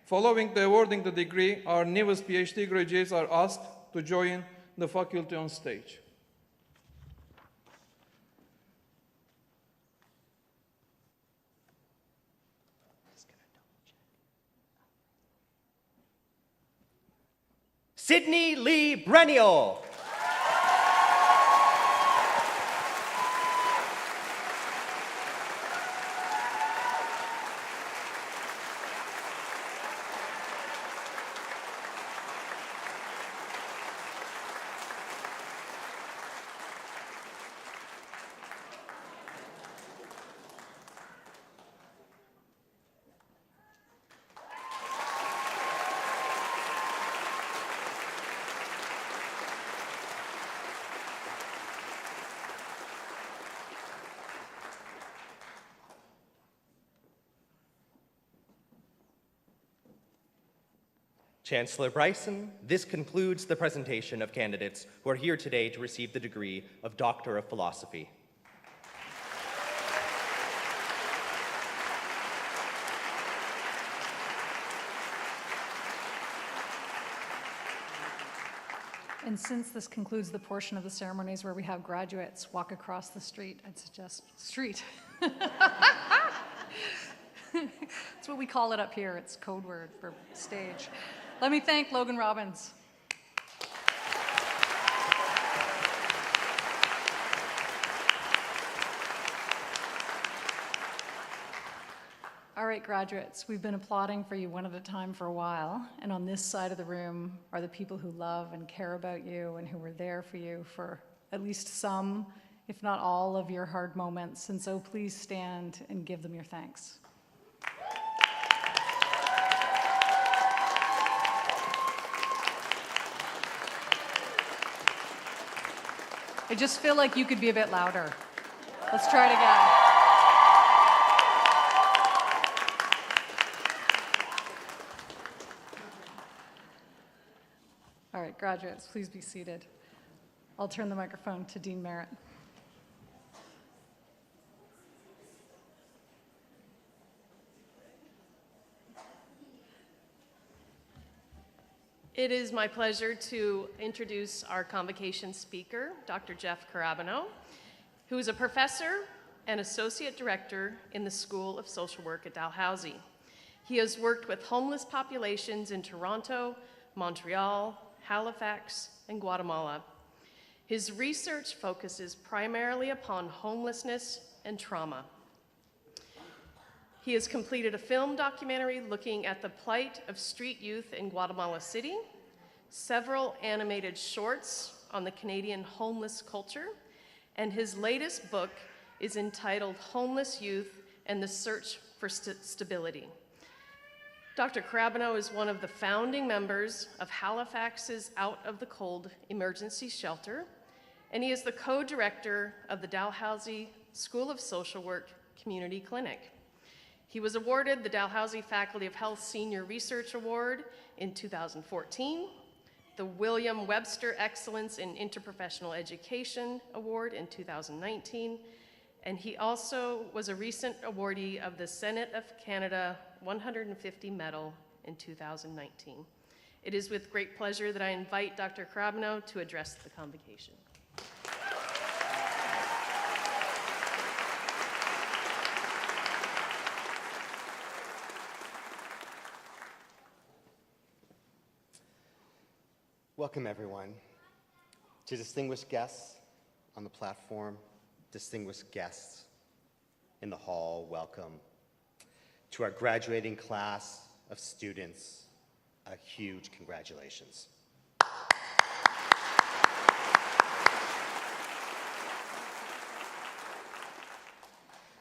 Following the awarding the degree, our newest PhD graduates are asked to join the faculty on stage. Sydney Lee Breniel. Chancellor Bryson, this concludes the presentation of candidates who are here today to receive the degree of Doctor of Philosophy. And since this concludes the portion of the ceremonies where we have graduates walk across the street, I'd suggest street. That's what we call it up here. It's code word for stage. Let me thank Logan Robbins. All right, graduates, we've been applauding for you one at a time for a while, and on this side of the room are the people who love and care about you and who were there for you for at least some, if not all, of your hard moments, and so please stand and give them your thanks. I just feel like you could be a bit louder. Let's try it again. All right, graduates, please be seated. I'll turn the microphone to Dean Merritt. It is my pleasure to introduce our convocation speaker, Dr. Jeff Carabino, who is a professor and associate director in the School of Social Work at Dalhousie. He has worked with homeless populations in Toronto, Montreal, Halifax, and Guatemala. His research focuses primarily upon homelessness and trauma. He has completed a film documentary looking at the plight of street youth in Guatemala City, several animated shorts on the Canadian homeless culture, and his latest book is entitled Homeless Youth and the Search for Stability. Dr. Carabino is one of the founding members of Halifax's Out of the Cold Emergency Shelter, and he is the co-director of the Dalhousie School of Social Work Community Clinic. He was awarded the Dalhousie Faculty of Health Senior Research Award in 2014, the William Webster Excellence in Interprofessional Education Award in 2019, and he also was a recent awardee of the Senate of Canada 150 Medal in 2019. It is with great pleasure that I invite Dr. Carabino to address the convocation. Welcome, everyone. To distinguished guests on the platform, distinguished guests in the hall, welcome. To our graduating class of students, a huge congratulations.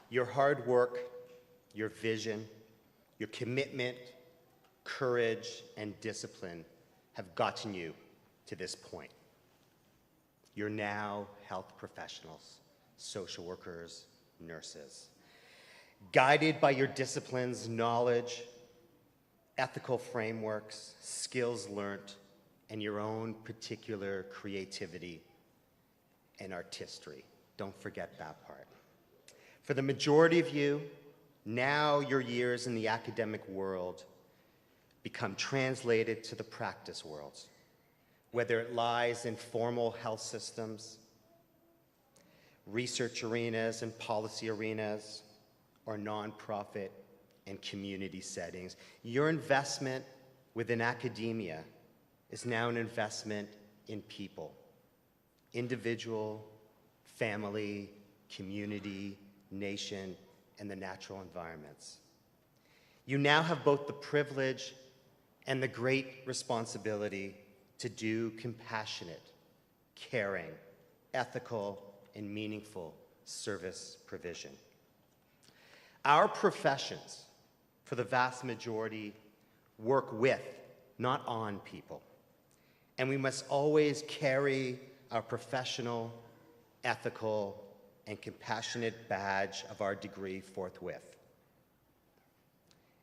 Your hard work, your vision, your commitment, courage, and discipline have gotten you to this point. You're now health professionals, social workers, nurses. Guided by your disciplines, knowledge, ethical frameworks, skills learned, and your own particular creativity and artistry. Don't forget that part. For the majority of you, now your years in the academic world become translated to the practice world, whether it lies in formal health systems, research arenas and policy arenas, or nonprofit and community settings. Your investment within academia is now an investment in people, individual, family, community, nation, and the natural environments. You now have both the privilege and the great responsibility to do compassionate, caring, ethical, and meaningful service provision. Our professions, for the vast majority, work with, not on people. And we must always carry our professional, ethical, and compassionate badge of our degree forthwith.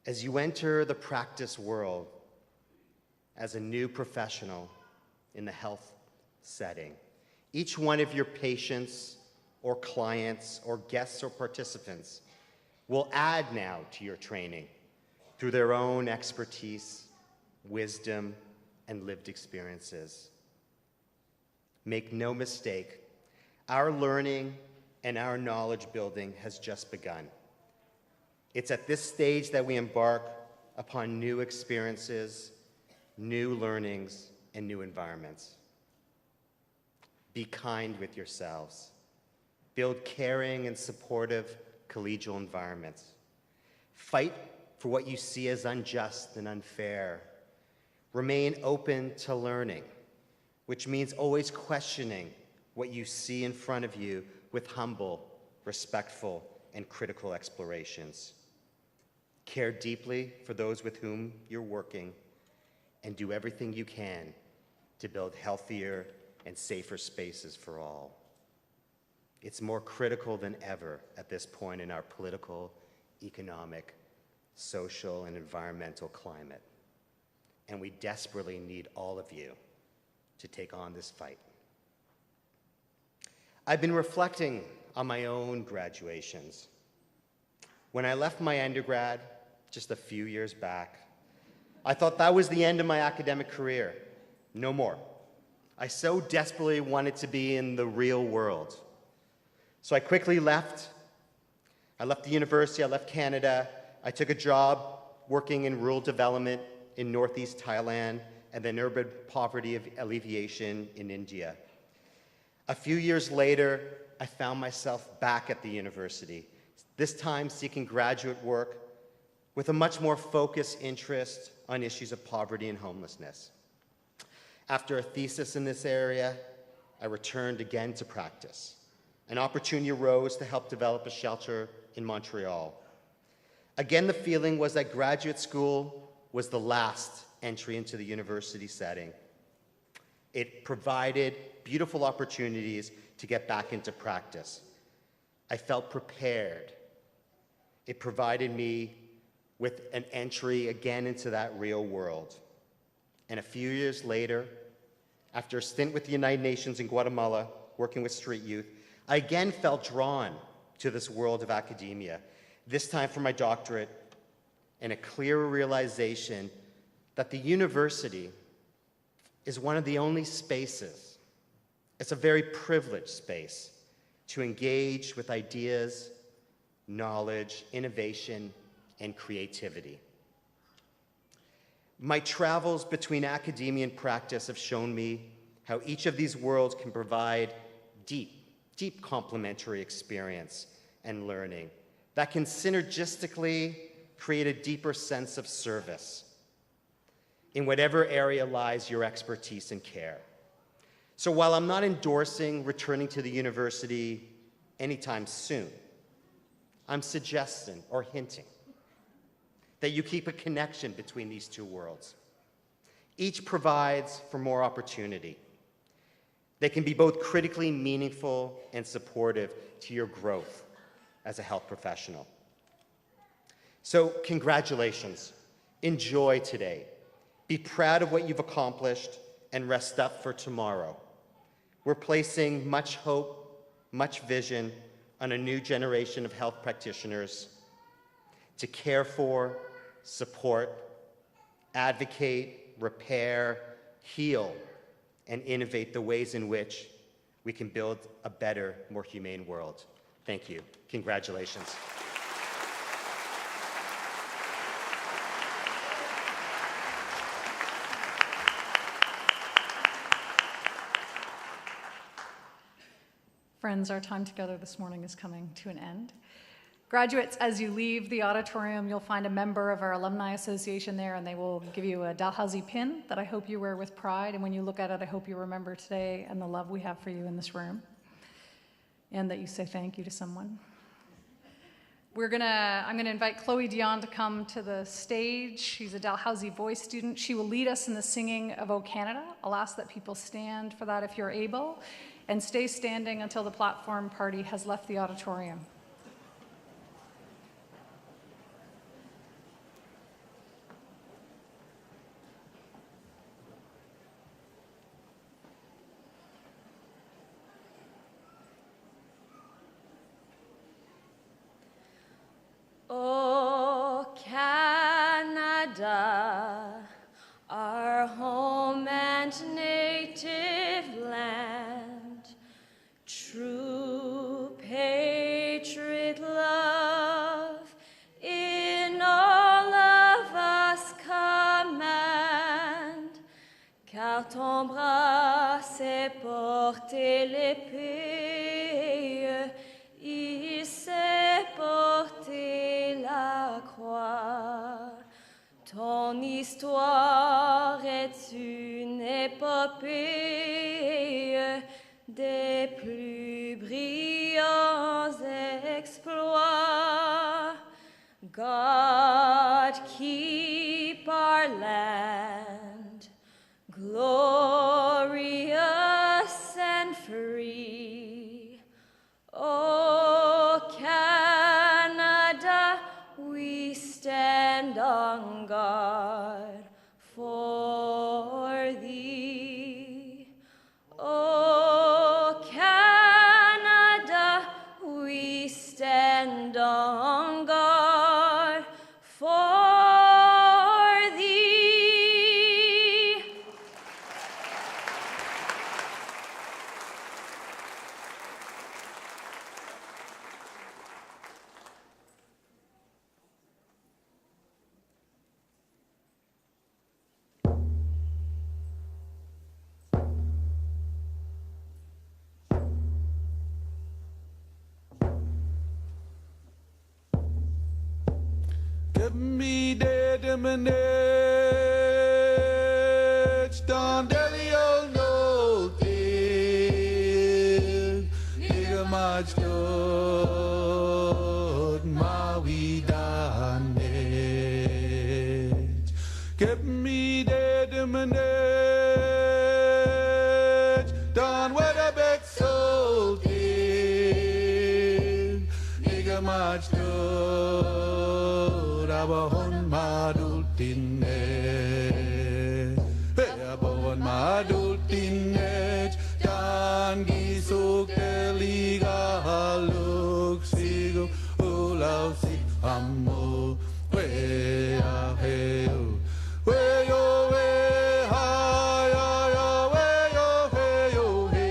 As you enter the practice world as a new professional in the health setting, each one of your patients or clients or guests or participants will add now to your training through their own expertise, wisdom, and lived experiences. Make no mistake, our learning and our knowledge building has just begun. It's at this stage that we embark upon new experiences, new learnings, and new environments. Be kind with yourselves. Build caring and supportive collegial environments. Fight for what you see as unjust and unfair. Remain open to learning, which means always questioning what you see in front of you with humble, respectful, and critical explorations. Care deeply for those with whom you're working, and do everything you can to build healthier and safer spaces for all. It's more critical than ever at this point in our political, economic, social, and environmental climate. And we desperately need all of you to take on this fight. I've been reflecting on my own graduations. When I left my undergrad just a few years back, I thought that was the end of my academic career. No more. I so desperately wanted to be in the real world. So I quickly left. I left the university, I left Canada. I took a job working in rural development in northeast Thailand and then urban poverty alleviation in India. A few years later, I found myself back at the university, this time seeking graduate work with a much more focused interest on issues of poverty and homelessness. After a thesis in this area, I returned again to practice. An opportunity arose to help develop a shelter in Montreal. Again, the feeling was that graduate school was the last entry into the university setting. It provided beautiful opportunities to get back into practice. I felt prepared. It provided me with an entry again into that real world. And a few years later, after a stint with the United Nations in Guatemala, working with street youth, I again felt drawn to this world of academia, this time for my doctorate, and a clearer realization that the university is one of the only spaces, it's a very privileged space, to engage with ideas, knowledge, innovation, and creativity. My travels between academia and practice have shown me how each of these worlds can provide deep complementary experience and learning that can synergistically create a deeper sense of service in whatever area lies your expertise and care. So while I'm not endorsing returning to the university anytime soon, I'm suggesting or hinting that you keep a connection between these two worlds. Each provides for more opportunity. They can be both critically meaningful and supportive to your growth as a health professional. So congratulations. Enjoy today. Be proud of what you've accomplished and rest up for tomorrow. We're placing much hope, much vision on a new generation of health practitioners to care for, support, advocate, repair, heal, and innovate the ways in which we can build a better, more humane world. Thank you. Congratulations. Friends, our time together this morning is coming to an end. Graduates, as you leave the auditorium, you'll find a member of our Alumni Association there, and they will give you a Dalhousie pin that I hope you wear with pride. And when you look at it, I hope you remember today and the love we have for you in this room, and that you say thank you to someone. I'm gonna invite Chloe Dion to come to the stage. She's a Dalhousie voice student. She will lead us in the singing of O Canada. I'll ask that people stand for that if you're able, and stay standing until the platform party has left the auditorium. O Canada, our home and native land, true patriot love in all of us command, car ton bras sait porter l'épée, il sait porter la croix. Ton histoire est une épopée des plus brillants exploits. God keep our land glorious and free. O Canada, we stand on guard for thee. O Canada, we stand on guard for thee. Give me the diminish, don't delio no thing. Nigga much good, my we done it. Give me the diminish, don't what a big soul thing. Nigga much good. Abahon madultinet, abahon madultinet, dan gisuk eliga haluk sigo ulau si amo we aheu we yo we ha ya ya we yo he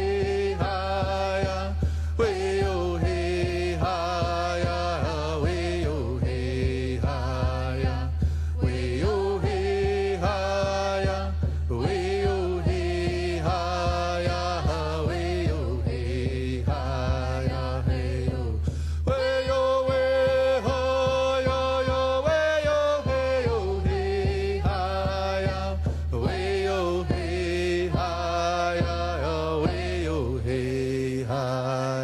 ha ya we yo he ha ya we yo he ha ya we yo he ha ya we yo he ha ya we yo he ha ya hey yo we yo we ha ya ya we yo hey yo he ha ya we yo he ha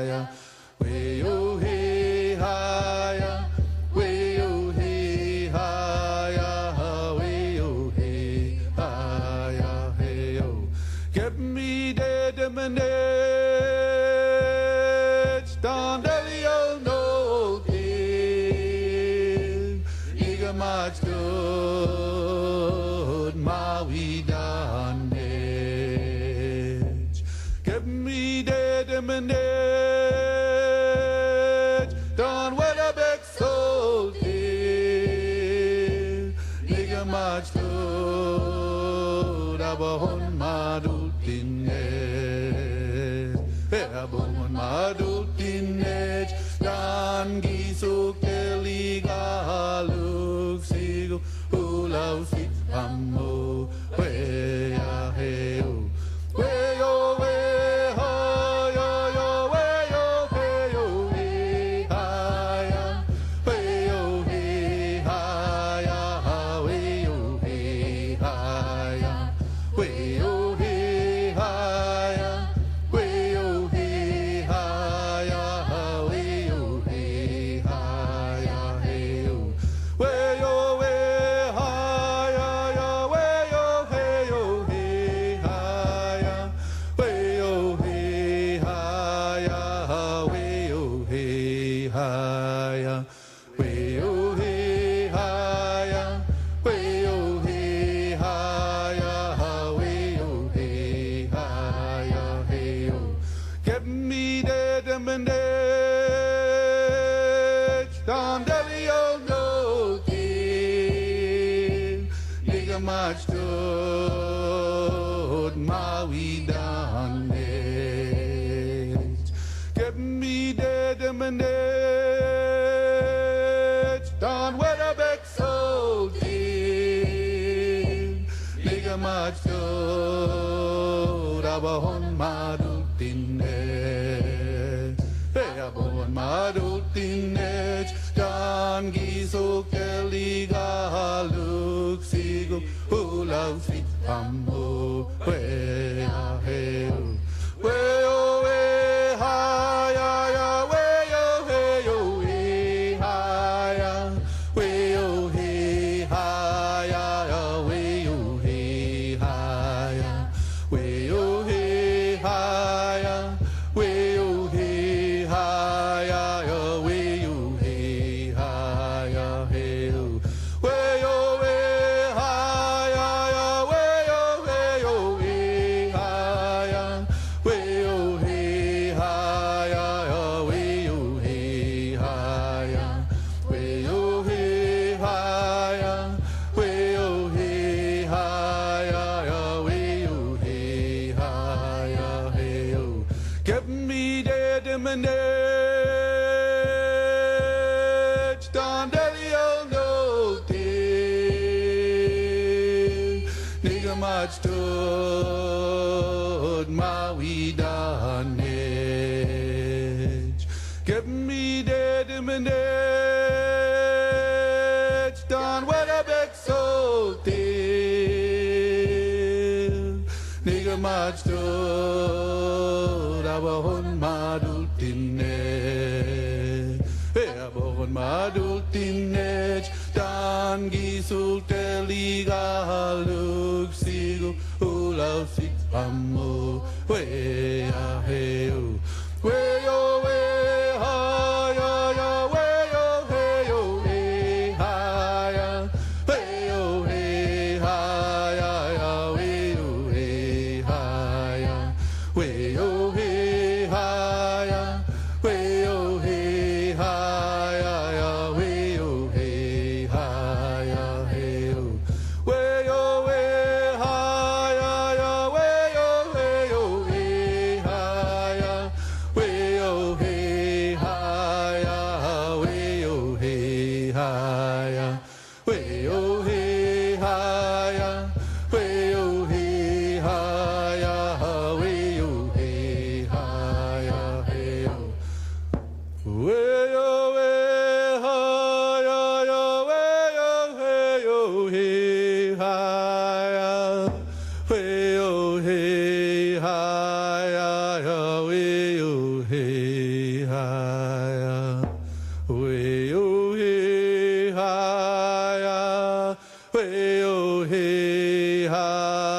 ya we yo he ha ya we yo he ha ya we yo he ha ya we yo he ha ya hey yo give me the minutes down the no thing nigga much good my we done it give me the minutes done what a big soul thing nigga much good abahon madultinet abahon madultinet dan gisuk teliga haluk sigo ulau si amo we aheu we yo we ha ya ya we yo Nigamachtot Mawidanet. Get me dead and manage. Don Weatherbeck so deep. Nigamachtot Abahon Madutinech. Hey, Abahon Madutinech. Dan Gisok Eliga Luk Sigo Ulaw Fit Pamo Wea Heo Weo We Haya Ya Weo Heo We Haya Weo He Haya Ya Weo He Haya Weo He Haya Weo He Haya Ya Weo He Haya Heo Weo We Haya Ya Weo Heo We Haya Weo He Haya Ya Weo He Haya Weo He Haya Weo He Haya Ya Weo He Haya Heo Get me dead in my net Don Delio no day Nigamachtot Mawidanet Get me dead in my net Don Weatherbeck so dear Nigamachtot Abahon Madultinech Abahon Madultinech Dan Gisul Teliga Luk Sigo Ulaw Sik Amo Wea Heo Weo We Haya Ya Weo Heo We Haya Weo He Haya Ya Weo He Haya Weo He Haya Weo He Haya Ya Weo He Haya Heo Weo We Haya Ya Weo Heo We Haya Weo He Haya Weo He Haya Weo He Haya Weo He Haya Weo He Haya Heo Weo We Haya Ya Weo Heo He Haya Weo He Haya Ya Weo He Haya Weo He Haya Weo He Haya